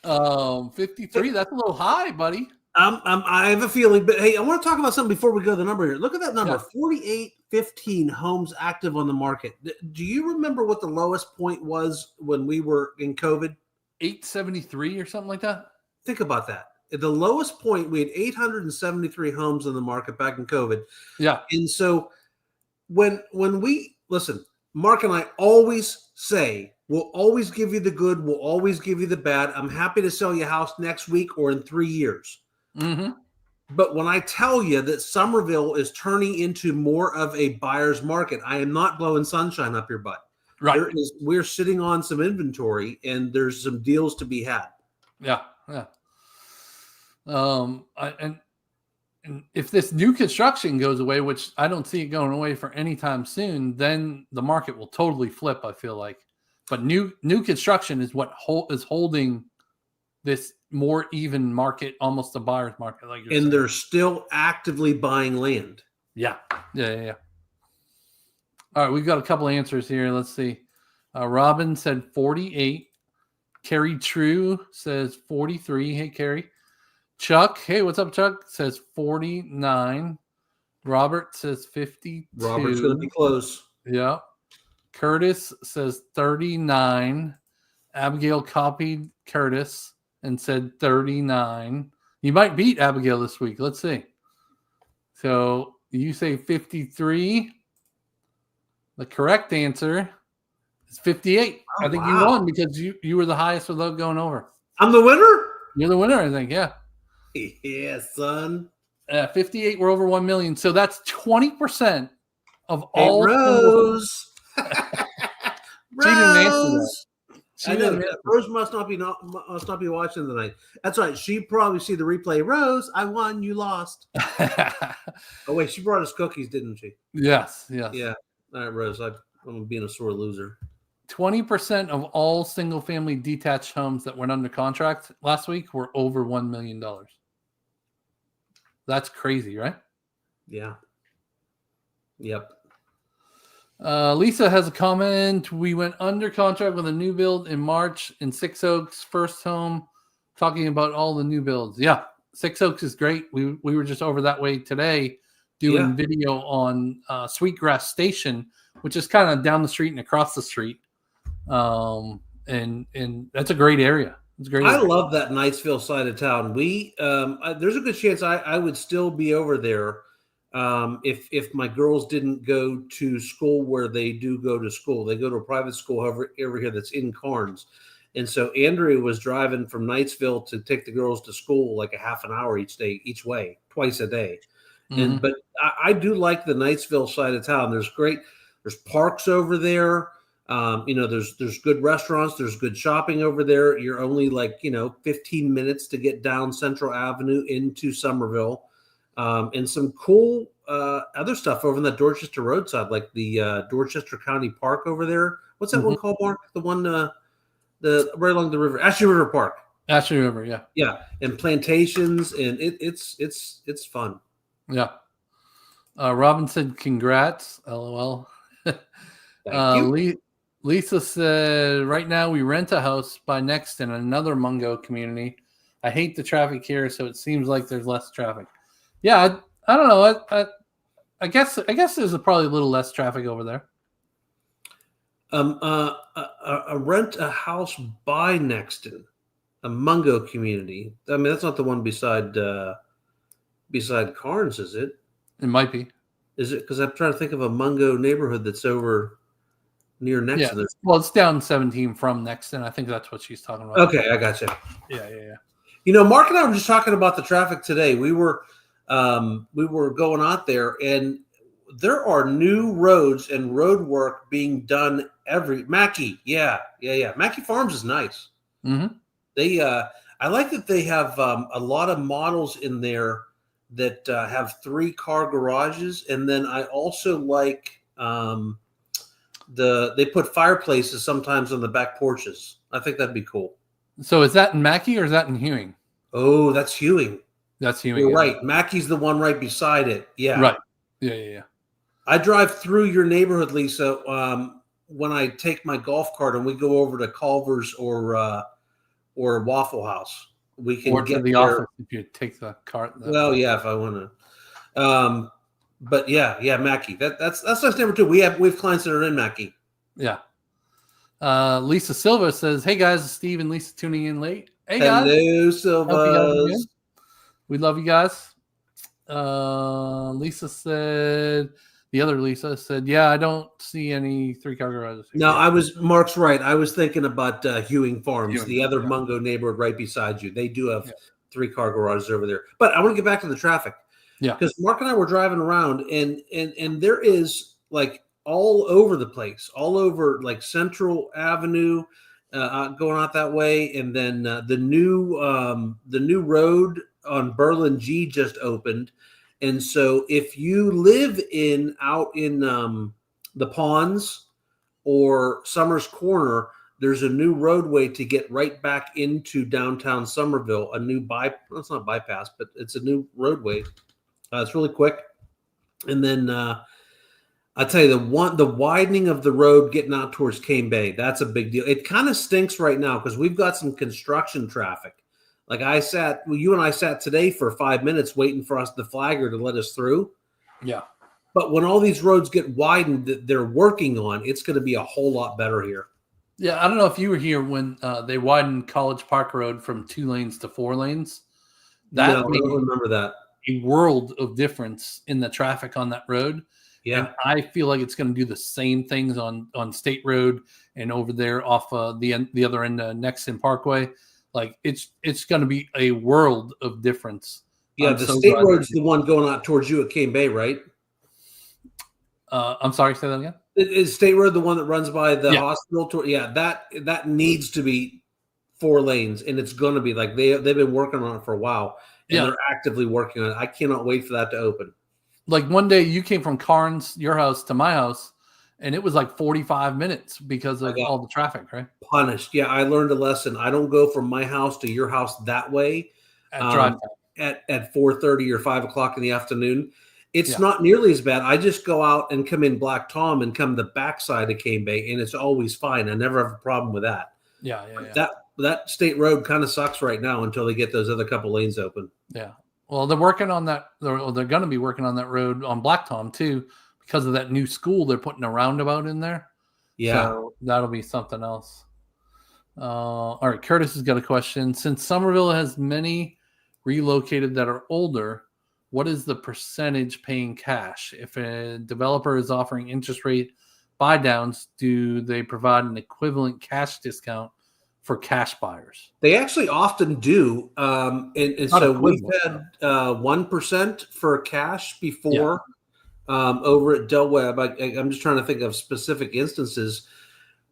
53. That's a little high, buddy. I have a feeling, but hey, I want to talk about something before we go to the number here. Look at that number, 4815 homes active on the market. Do you remember what the lowest point was when we were in COVID? 873 or something like that. Think about that. At the lowest point, we had 873 homes on the market back in COVID. Yeah. And so when we listen, Mark and I always say, we'll always give you the good. We'll always give you the bad. I'm happy to sell your house next week or in 3 years. Mm-hmm. But when I tell you that Summerville is turning into more of a buyer's market, I am not blowing sunshine up your butt. Right. We're sitting on some inventory, and there's some deals to be had. Yeah. And if this new construction goes away, which I don't see it going away for any time soon, then the market will totally flip, I feel like. But new construction is what is holding this more even market, almost a buyer's market, like you're saying. They're still actively buying land. Yeah. All right, we've got a couple answers here. Let's see. Robin said 48. Carrie True says 43. Hey, Carrie. Chuck, hey, what's up, Chuck? Says 49. Robert says 52. Robert's going to be close. Yeah. Curtis says 39. Abigail copied Curtis and said 39. You might beat Abigail this week. Let's see. So you say 53. The correct answer is 58. Oh, I think wow. you won because you were the highest without going over. I'm the winner? You're the winner, I think. Yeah. Yeah, son. 58 were over 1 million. So that's 20% of Hey, all. Rose. Rose. I know. Rose must not be watching tonight. That's right. She probably see the replay. Rose, I won. You lost. Oh wait, she brought us cookies, didn't she? Yes. Yeah. All right, Rose. I'm being a sore loser. 20% of all single-family detached homes that went under contract last week were over $1 million. That's crazy, right? Yeah. Yep. Lisa has a comment. We went under contract with a new build in March in Six Oaks, first home, talking about all the new builds. Yeah, Six Oaks is great. We were just over that way today doing video on Sweetgrass Station, which is kind of down the street and across the street. And that's a great area. It's great. I love that Niceville side of town. We there's a good chance I would still be over there if my girls didn't go to school where they do go to school. They go to a private school over here that's in Carnes. And so Andrea was driving from Niceville to take the girls to school like a half an hour each way, twice a day. Mm-hmm. But I do like the Niceville side of town. There's parks over there. There's good restaurants. There's good shopping over there. You're only 15 minutes to get down Central Avenue into Summerville, and some cool other stuff over in the Dorchester roadside, like the Dorchester County Park over there. What's that one called, Mark? The one the right along the river, Ashley River Park. Ashley River, yeah. Yeah, and plantations, and it's fun. Yeah. Robin said, "Congrats, LOL." Thank you. Lisa said, right now we rent a house by Nexton, another Mungo community. I hate the traffic here, so it seems like there's less traffic. Yeah, I don't know. I guess there's probably a little less traffic over there. Rent a house by Nexton, a Mungo community. I mean, that's not the one beside Carnes, is it? It might be. Is it? Because I'm trying to think of a Mungo neighborhood that's over near Nexton. Yeah. Well, it's down 17 from Nexton. I think that's what she's talking about. Okay, I got you. Yeah. Mark and I were just talking about the traffic today. We were going out there, and there are new roads and road work being done Mackey. Yeah. Mackey Farms is nice. Mm-hmm. I like that they have a lot of models in there that have 3-car garages, and then I also like they put fireplaces sometimes on the back porches. I think that'd be cool. So is that in Mackey or is that in Hewing? Oh, that's Hewing. That's Hewing. You're right. Mackey's the one right beside it. Yeah. Right. Yeah. I drive through your neighborhood, Lisa, when I take my golf cart and we go over to Culver's or Waffle House. We can get to the office if you take the cart. Well, yeah, if I want to. But yeah, Mackey. That's nice number 2. We have clients that are in Mackey. Yeah. Lisa Silva says, "Hey guys, Steve and Lisa tuning in late. Hey guys, hello Silva. We love you guys." Lisa said, the other Lisa said, "Yeah, I don't see any 3-car garages." No, Mark's right. I was thinking about Hewing Farms, the other Mungo neighborhood right beside you. They do have 3-car garages over there. But I want to get back to the traffic. Yeah. Because Mark and I were driving around, and there is all over the place, all over Central Avenue going out that way, and then the new road on Berlin G just opened, and so if you live out in the Ponds or Summers Corner, there's a new roadway to get right back into downtown Summerville. A new it's not bypass, but it's a new roadway. It's really quick, and then I tell you the widening of the road getting out towards Cane Bay, that's a big deal. It kind of stinks right now because we've got some construction traffic. Like you and I sat today for 5 minutes waiting for the flagger to let us through. Yeah. But when all these roads get widened that they're working on, it's going to be a whole lot better here. Yeah, I don't know if you were here when they widened College Park Road from 2 lanes to 4 lanes. No, I don't remember that. A world of difference in the traffic on that road. Yeah. And I feel like it's going to do the same things on State Road and over there off the other end of Nexon Parkway. Like it's going to be a world of difference. Yeah, the State Road's the one going out towards you at Cane Bay, right? I'm sorry, say that again. Is State Road the one that runs by the hospital? That needs to be 4 lanes, and it's going to be like they've been working on it for a while, and they're actively working on it. I cannot wait for that to open. Like one day you came from Carnes, your house, to my house, and it was like 45 minutes because of all the traffic, right? Punished. Yeah, I learned a lesson. I don't go from my house to your house that way at 4:30 or 5 o'clock in the afternoon. It's not nearly as bad. I just go out and come in Black Tom and come the backside of Cane Bay, and it's always fine. I never have a problem with that. Yeah. That State Road kind of sucks right now until they get those other couple lanes open. Yeah. Well, they're working on that. They're going to be working on that road on Black Tom too, because of that new school. They're putting a roundabout in there. Yeah, so that'll be something else. All right, Curtis has got a question. Since Summerville has many relocated that are older, what is the percentage paying cash? If a developer is offering interest rate buy downs, do they provide an equivalent cash discount for cash buyers? They actually often do. And so we've had 1% for cash before over at Del Webb. I'm just trying to think of specific instances.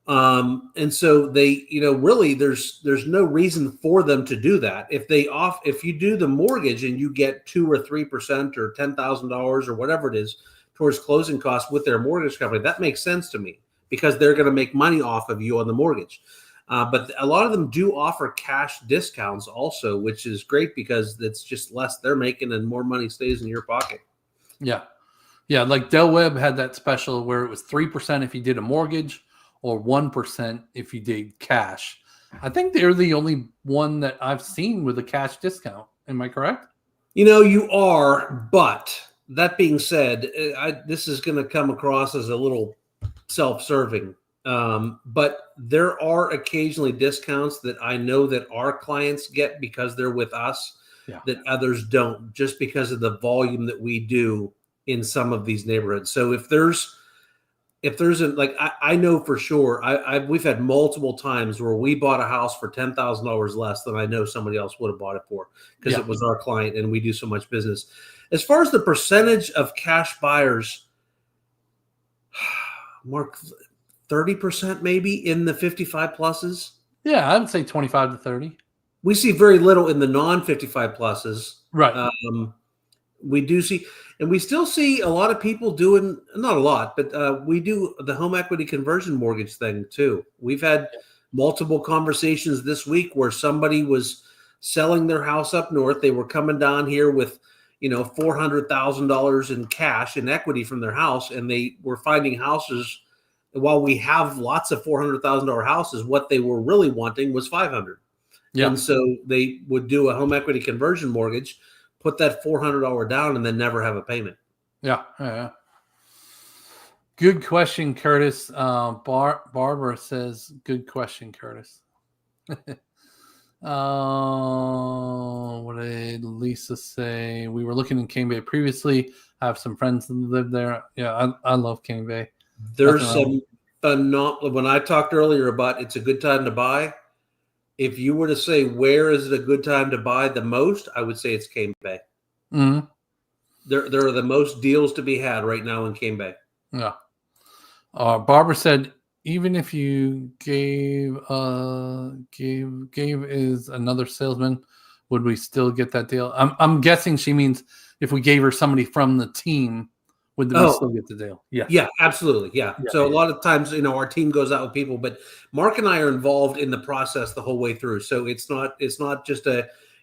And so they, really there's no reason for them to do that. If you do the mortgage and you get 2 or 3% or $10,000 or whatever it is towards closing costs with their mortgage company, that makes sense to me because they're going to make money off of you on the mortgage. But a lot of them do offer cash discounts also, which is great because it's just less they're making and more money stays in your pocket. Yeah. Yeah. Like Del Webb had that special where it was 3% if you did a mortgage or 1% if you did cash. I think they're the only one that I've seen with a cash discount. Am I correct? You are, but that being said, this is going to come across as a little self-serving. But there are occasionally discounts that I know that our clients get because they're with us that others don't, just because of the volume that we do in some of these neighborhoods. So if there's I know for sure, we've had multiple times where we bought a house for $10,000 less than I know somebody else would have bought it for because it was our client and we do so much business. As far as the percentage of cash buyers, Mark, 30% maybe in the 55 pluses. Yeah, I would say 25 to 30. We see very little in the non-55 pluses. Right. We do see, and we still see a lot of people doing, not a lot, but we do the home equity conversion mortgage thing too. We've had multiple conversations this week where somebody was selling their house up north. They were coming down here with, $400,000 in cash and equity from their house, and they were finding houses. While we have lots of $400,000 houses, what they were really wanting was $500,000. Yeah. And so they would do a home equity conversion mortgage, put that $400 down, and then never have a payment. Yeah. Good question, Curtis. Barbara says, good question, Curtis. What did Lisa say? We were looking in Cane Bay previously. I have some friends that live there. Yeah, I love Cane Bay. There's some phenomenal. When I talked earlier about it's a good time to buy, if you were to say where is it a good time to buy the most, I would say it's Cane Bay. Mm-hmm. There are the most deals to be had right now in Cane Bay. Yeah. Barbara said Even if you gave is another salesman, would we still get that deal? I'm guessing she means if we gave her somebody from the team, would we still get the deal? Yeah, absolutely. Yeah. So a lot of times, our team goes out with people, but Mark and I are involved in the process the whole way through. So it's not just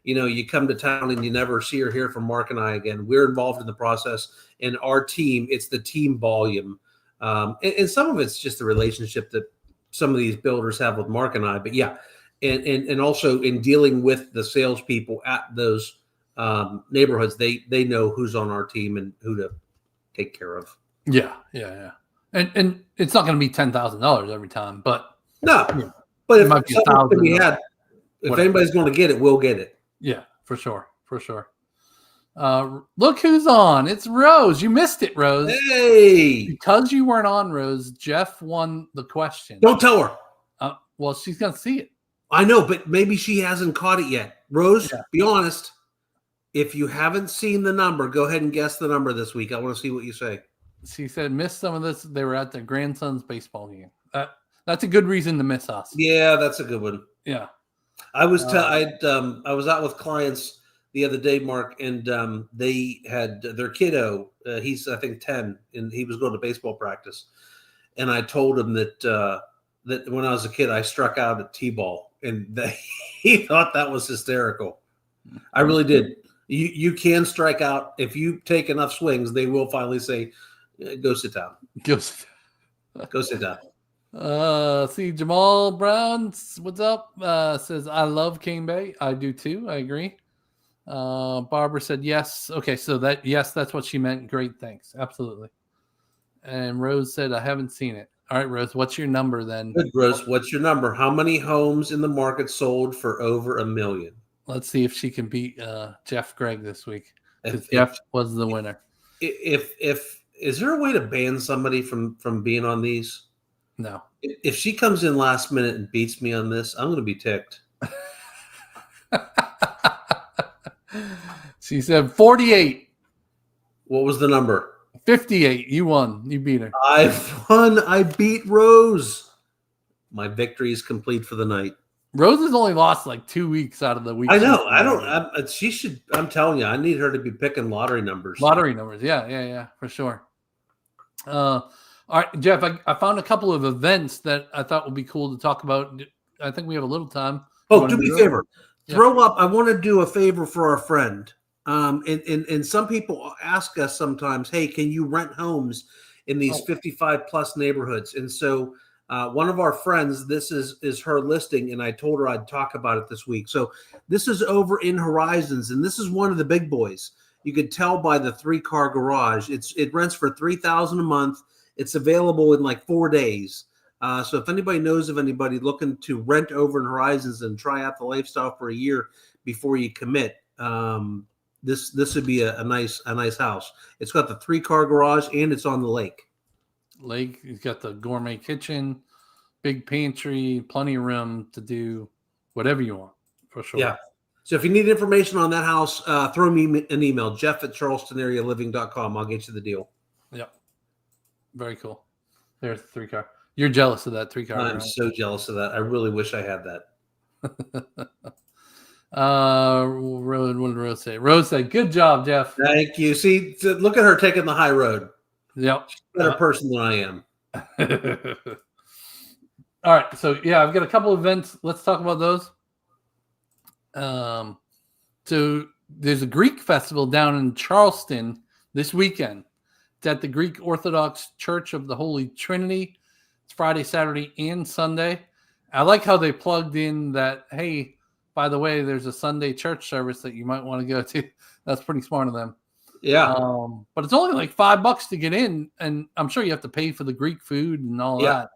you come to town and you never see or hear from Mark and I again. We're involved in the process, and our team, it's the team volume. And some of it's just the relationship that some of these builders have with Mark and I, but yeah. And also in dealing with the salespeople at those neighborhoods, they know who's on our team and who to take care of. Yeah. And it's not going to be $10,000 every time, but no. But if anybody's going to get it, we'll get it. Yeah, for sure. Look who's on. It's Rose. You missed it, Rose. Hey. Because you weren't on, Rose, Jeff won the question. Don't tell her. Well, she's going to see it. I know, but maybe she hasn't caught it yet. Rose, Be honest. If you haven't seen the number, go ahead and guess the number this week. I want to see what you say. She said, missed some of this. They were at their grandson's baseball game. That's a good reason to miss us. Yeah, that's a good one. Yeah. I was I was out with clients the other day, Mark, and they had their kiddo. He's I think 10, and he was going to baseball practice. And I told him that that when I was a kid, I struck out at t-ball, and he thought that was hysterical. I really did. You can strike out if you take enough swings. They will finally say, "Go sit down." Go sit down. See Jamal Brown, what's up? Says I love Cane Bay. I do too. I agree. Barbara said yes. Okay, so that's what she meant. Great, thanks. Absolutely. And Rose said I haven't seen it. All right, Rose, what's your number then? Good, Rose, what's your number? How many homes in the market sold for over $1 million? Let's see if she can beat Jeff Gregg this week. Because Jeff was the winner. If is there a way to ban somebody from being on these? No. If she comes in last minute and beats me on this, I'm going to be ticked. She said 48. What was the number? 58. You won. You beat her. I won. I beat Rose. My victory is complete for the night. Rose has only lost like 2 weeks out of the week. I know. She should. I'm telling you, I need her to be picking lottery numbers. Yeah, for sure. All right, Jeff, I found a couple of events that I thought would be cool to talk about. I think we have a little time. Oh, do me a favor. Yeah. Throw up. I want to do a favor for our friend. And some people ask us sometimes, hey, can you rent homes in these 55 plus neighborhoods? And so one of our friends, this is her listing, and I told her I'd talk about it this week. So this is over in Horizons, and this is one of the big boys. You could tell by the 3-car garage. It rents for $3,000 a month. It's available in like 4 days. So if anybody knows of anybody looking to rent over in Horizons and try out the lifestyle for a year before you commit, this would be a nice house. It's got the 3-car garage and it's on the lake. You've got the gourmet kitchen, big pantry, plenty of room to do whatever you want, for sure. Yeah. So if you need information on that house, throw me an email, jeff@charlestonarea.living.com. I'll get you the deal. Yep. Very cool. There's the 3-car. You're jealous of that 3-car. I'm so jealous of that. I really wish I had that. What did Rose say? Rose said, good job, Jeff. Thank you. See, look at her taking the high road. Yep. She's a better person than I am. All right. So, yeah, I've got a couple of events. Let's talk about those. So there's a Greek festival down in Charleston this weekend. It's at the Greek Orthodox Church of the Holy Trinity. It's Friday, Saturday, and Sunday. I like how they plugged in that, hey, by the way, there's a Sunday church service that you might want to go to. That's pretty smart of them. Yeah. But it's only like $5 to get in, and I'm sure you have to pay for the Greek food and all that.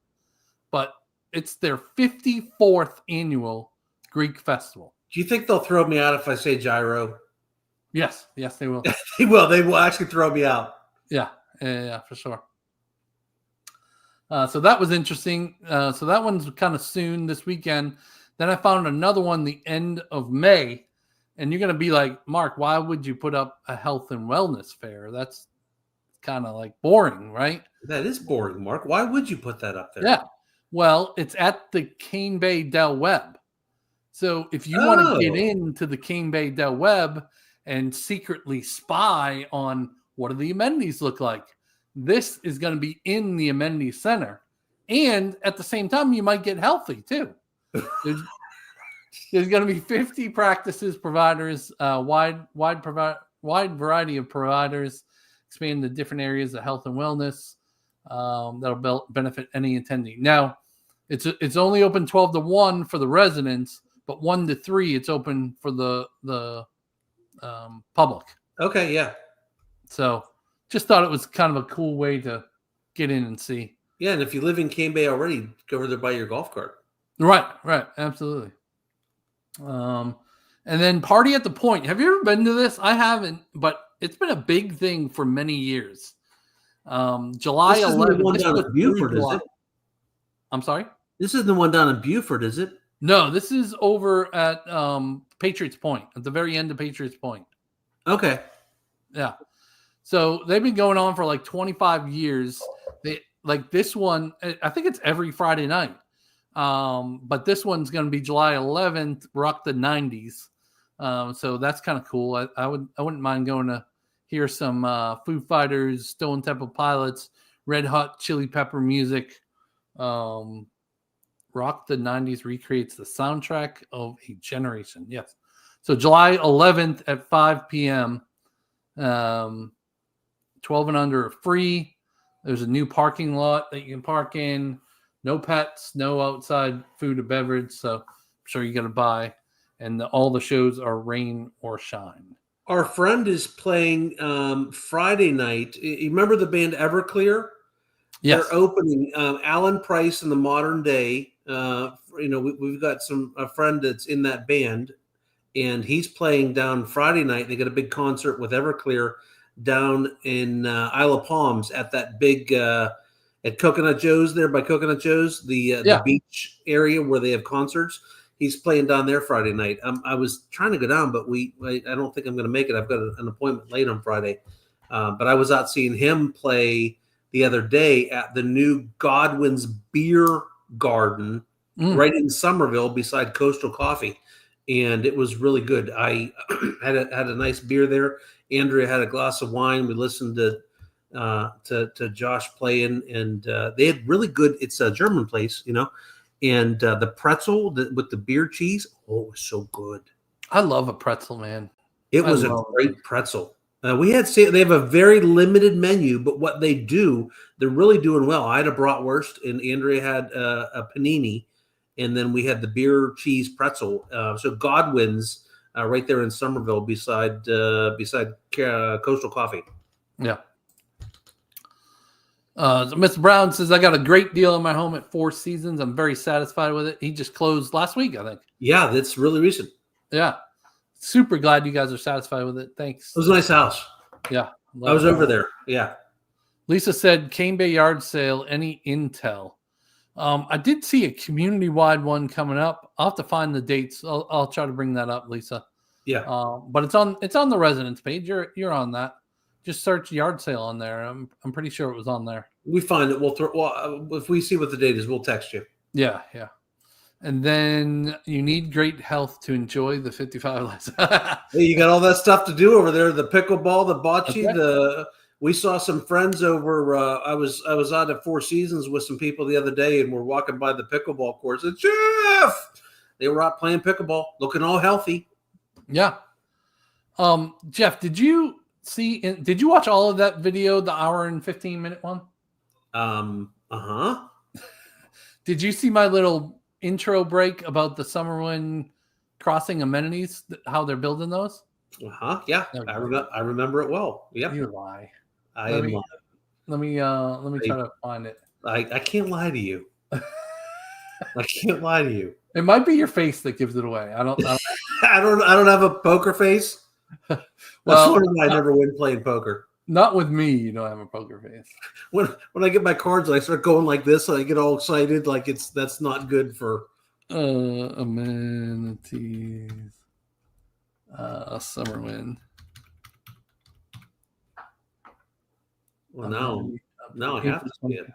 But it's their 54th annual Greek festival. Do you think they'll throw me out if I say gyro? Yes, they will. They will. They will actually throw me out. Yeah, for sure. So that was interesting. So that one's kind of soon this weekend. Then I found another one the end of May. And you're going to be like, Mark, why would you put up a health and wellness fair? That's kind of like boring, right? That is boring, Mark. Why would you put that up there? Yeah. Well, it's at the Cane Bay Del Webb. So if you want to get Oh. into the Cane Bay Del Webb and secretly spy on what do the amenities look like, this is going to be in the amenity center. And at the same time, you might get healthy too. There's going to be 50 practices providers, wide variety of providers, expand to different areas of health and wellness. That'll benefit any attendee. Now, it's only open 12 to 1 for the residents, but 1 to 3 it's open for the public. Okay, yeah. So just thought it was kind of a cool way to get in and see. Yeah, and if you live in Cane Bay already, go over there by your golf cart. Right, absolutely. And then Party at the Point. Have you ever been to this? I haven't, but it's been a big thing for many years. July 11th. The one down in Buford, is it? I'm sorry? This isn't the one down in Buford, is it? No, this is over at Patriots Point, at the very end of Patriots Point. Okay. Yeah. So they've been going on for like 25 years. They like this one, I think it's every Friday night. But this one's going to be July 11th, rock the 90s. So that's kind of cool. I wouldn't mind going to hear some Foo Fighters, Stone Temple Pilots, Red Hot Chili Pepper music. Rock the 90s recreates the soundtrack of a generation. Yes. So July 11th at 5 p.m. 12 and under are free. There's a new parking lot that you can park in. No pets, no outside food or beverage. So I'm sure you got to buy. And all the shows are rain or shine. Our friend is playing Friday night. You remember the band Everclear? Yes. They're opening Alan Price in the Modern Day. We've got a friend that's in that band, and he's playing down Friday night. They got a big concert with Everclear down in Isle of Palms at that big at Coconut Joe's there by Coconut Joe's, the beach area where they have concerts. He's playing down there Friday night. I was trying to go down, but I don't think I'm going to make it. I've got an appointment late on Friday. But I was out seeing him play the other day at the new Godwin's Beer Garden right in Summerville beside Coastal Coffee. And it was really good. I had a nice beer there. Andrea had a glass of wine. We listened to Josh playing, and they had really good. It's a German place, and the pretzel with the beer cheese. Oh, it was so good. I love a pretzel, man. It was a great pretzel. They have a very limited menu, but what they do, they're really doing well. I had a bratwurst, and Andrea had a panini, and then we had the beer cheese pretzel. So Godwin's right there in Summerville beside Coastal Coffee. Yeah. Mr. Brown says, I got a great deal in my home at Four Seasons. I'm very satisfied with it. He just closed last week, I think. Yeah, that's really recent. Yeah. Super glad you guys are satisfied with it. Thanks. It was a nice house. Yeah. I was over there. Yeah. Lisa said, Cane Bay Yard Sale, any intel? I did see a community-wide one coming up. I'll have to find the dates. I'll try to bring that up, Lisa. Yeah. But it's on the residence page. You're on that. Just search yard sale on there. I'm pretty sure it was on there. We find it. If we see what the date is, we'll text you. Yeah. And then you need great health to enjoy the 55 less. Hey, you got all that stuff to do over there. The pickleball, the bocce, we saw some friends over. I was out at Four Seasons with some people the other day, and we're walking by the pickleball courts. And Jeff, they were out playing pickleball, looking all healthy. Yeah. Jeff, did you watch all of that video, the hour and 15-minute one? Did you see my little intro break about the Summerwind crossing amenities, how they're building those? Yeah. I remember it well. Yeah. You lie. Let me try to find it. I can't lie to you. I can't lie to you. It might be your face that gives it away. I don't I don't have a poker face. That's why I never win playing poker. Not with me. You don't have a poker face. When I get my cards and I start going like this, I get all excited. Like that's not good for amenities. Summerwind. Well, now I have to see it.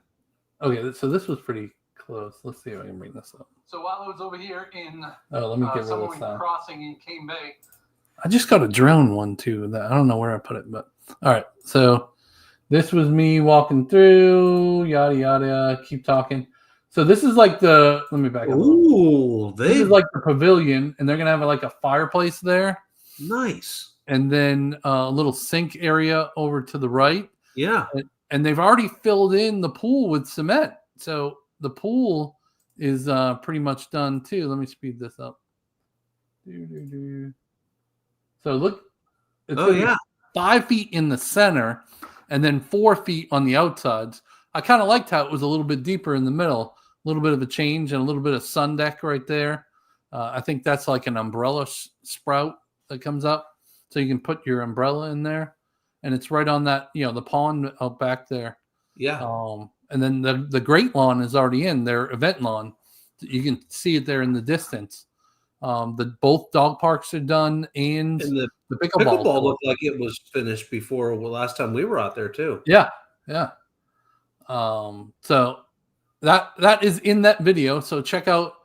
Okay, so this was pretty close. Let's see if I can bring this up. So while I was over here in let me get rid of Summerville this sound. Crossing in Cane Bay. I just got a drone one too. That I don't know where I put it, but all right. So this was me walking through, yada yada. Keep talking. So this is like the. Let me back up. Ooh, this is like the pavilion, and they're gonna have like a fireplace there. Nice. And then a little sink area over to the right. Yeah. And they've already filled in the pool with cement. So the pool is pretty much done too. Let me speed this up. So look. It's 5 feet in the center and then 4 feet on the outsides. I kind of liked how it was a little bit deeper in the middle. A little bit of a change and a little bit of sun deck right there. I think that's like an umbrella sprout that comes up. So you can put your umbrella in there, and it's right on that, the pond out back there. Yeah. And then the great lawn is already in their event lawn. You can see it there in the distance. Both dog parks are done, and the pickleball looked like it was finished before last time we were out there too. Yeah. So that is in that video. So check out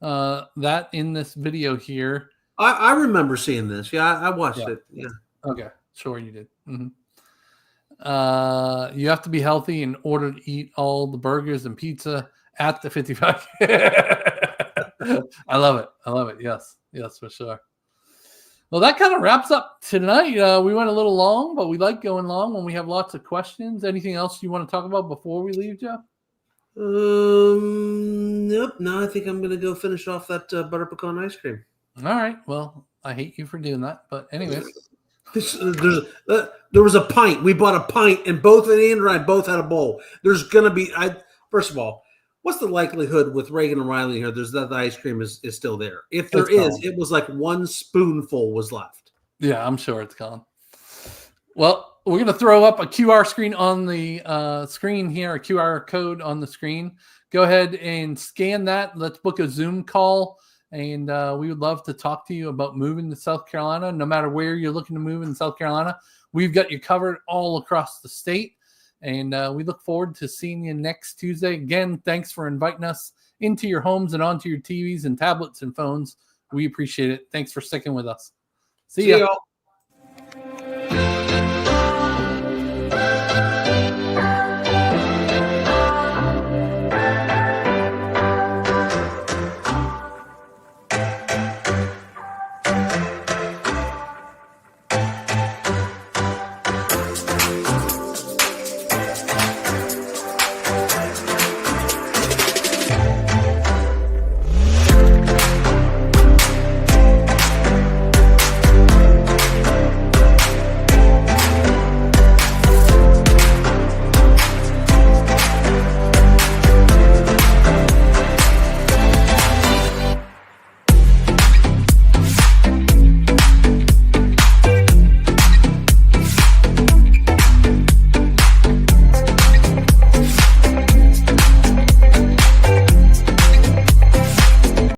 that in this video here. I remember seeing this. Yeah, I watched it. Yeah. Okay. Sure you did. Mm-hmm. You have to be healthy in order to eat all the burgers and pizza at the 55. I love it. Yes, for sure. Well, that kind of wraps up tonight. We went a little long, but we like going long when we have lots of questions. Anything else you want to talk about before we leave, Joe? Nope. No, I think I'm going to go finish off that butter pecan ice cream. All right. Well, I hate you for doing that, but anyways. There was a pint. We bought a pint, and both Andrew and I both had a bowl. There's going to be, first of all, what's the likelihood with Reagan and Riley here? There's that the ice cream is still there. If there is, it was like one spoonful was left. Yeah, I'm sure it's gone. Well, we're going to throw up a QR screen on the screen here, a QR code on the screen. Go ahead and scan that. Let's book a Zoom call. And we would love to talk to you about moving to South Carolina. No matter where you're looking to move in South Carolina, we've got you covered all across the state. And we look forward to seeing you next Tuesday. Again, thanks for inviting us into your homes and onto your TVs and tablets and phones. We appreciate it. Thanks for sticking with us. See ya. y'all.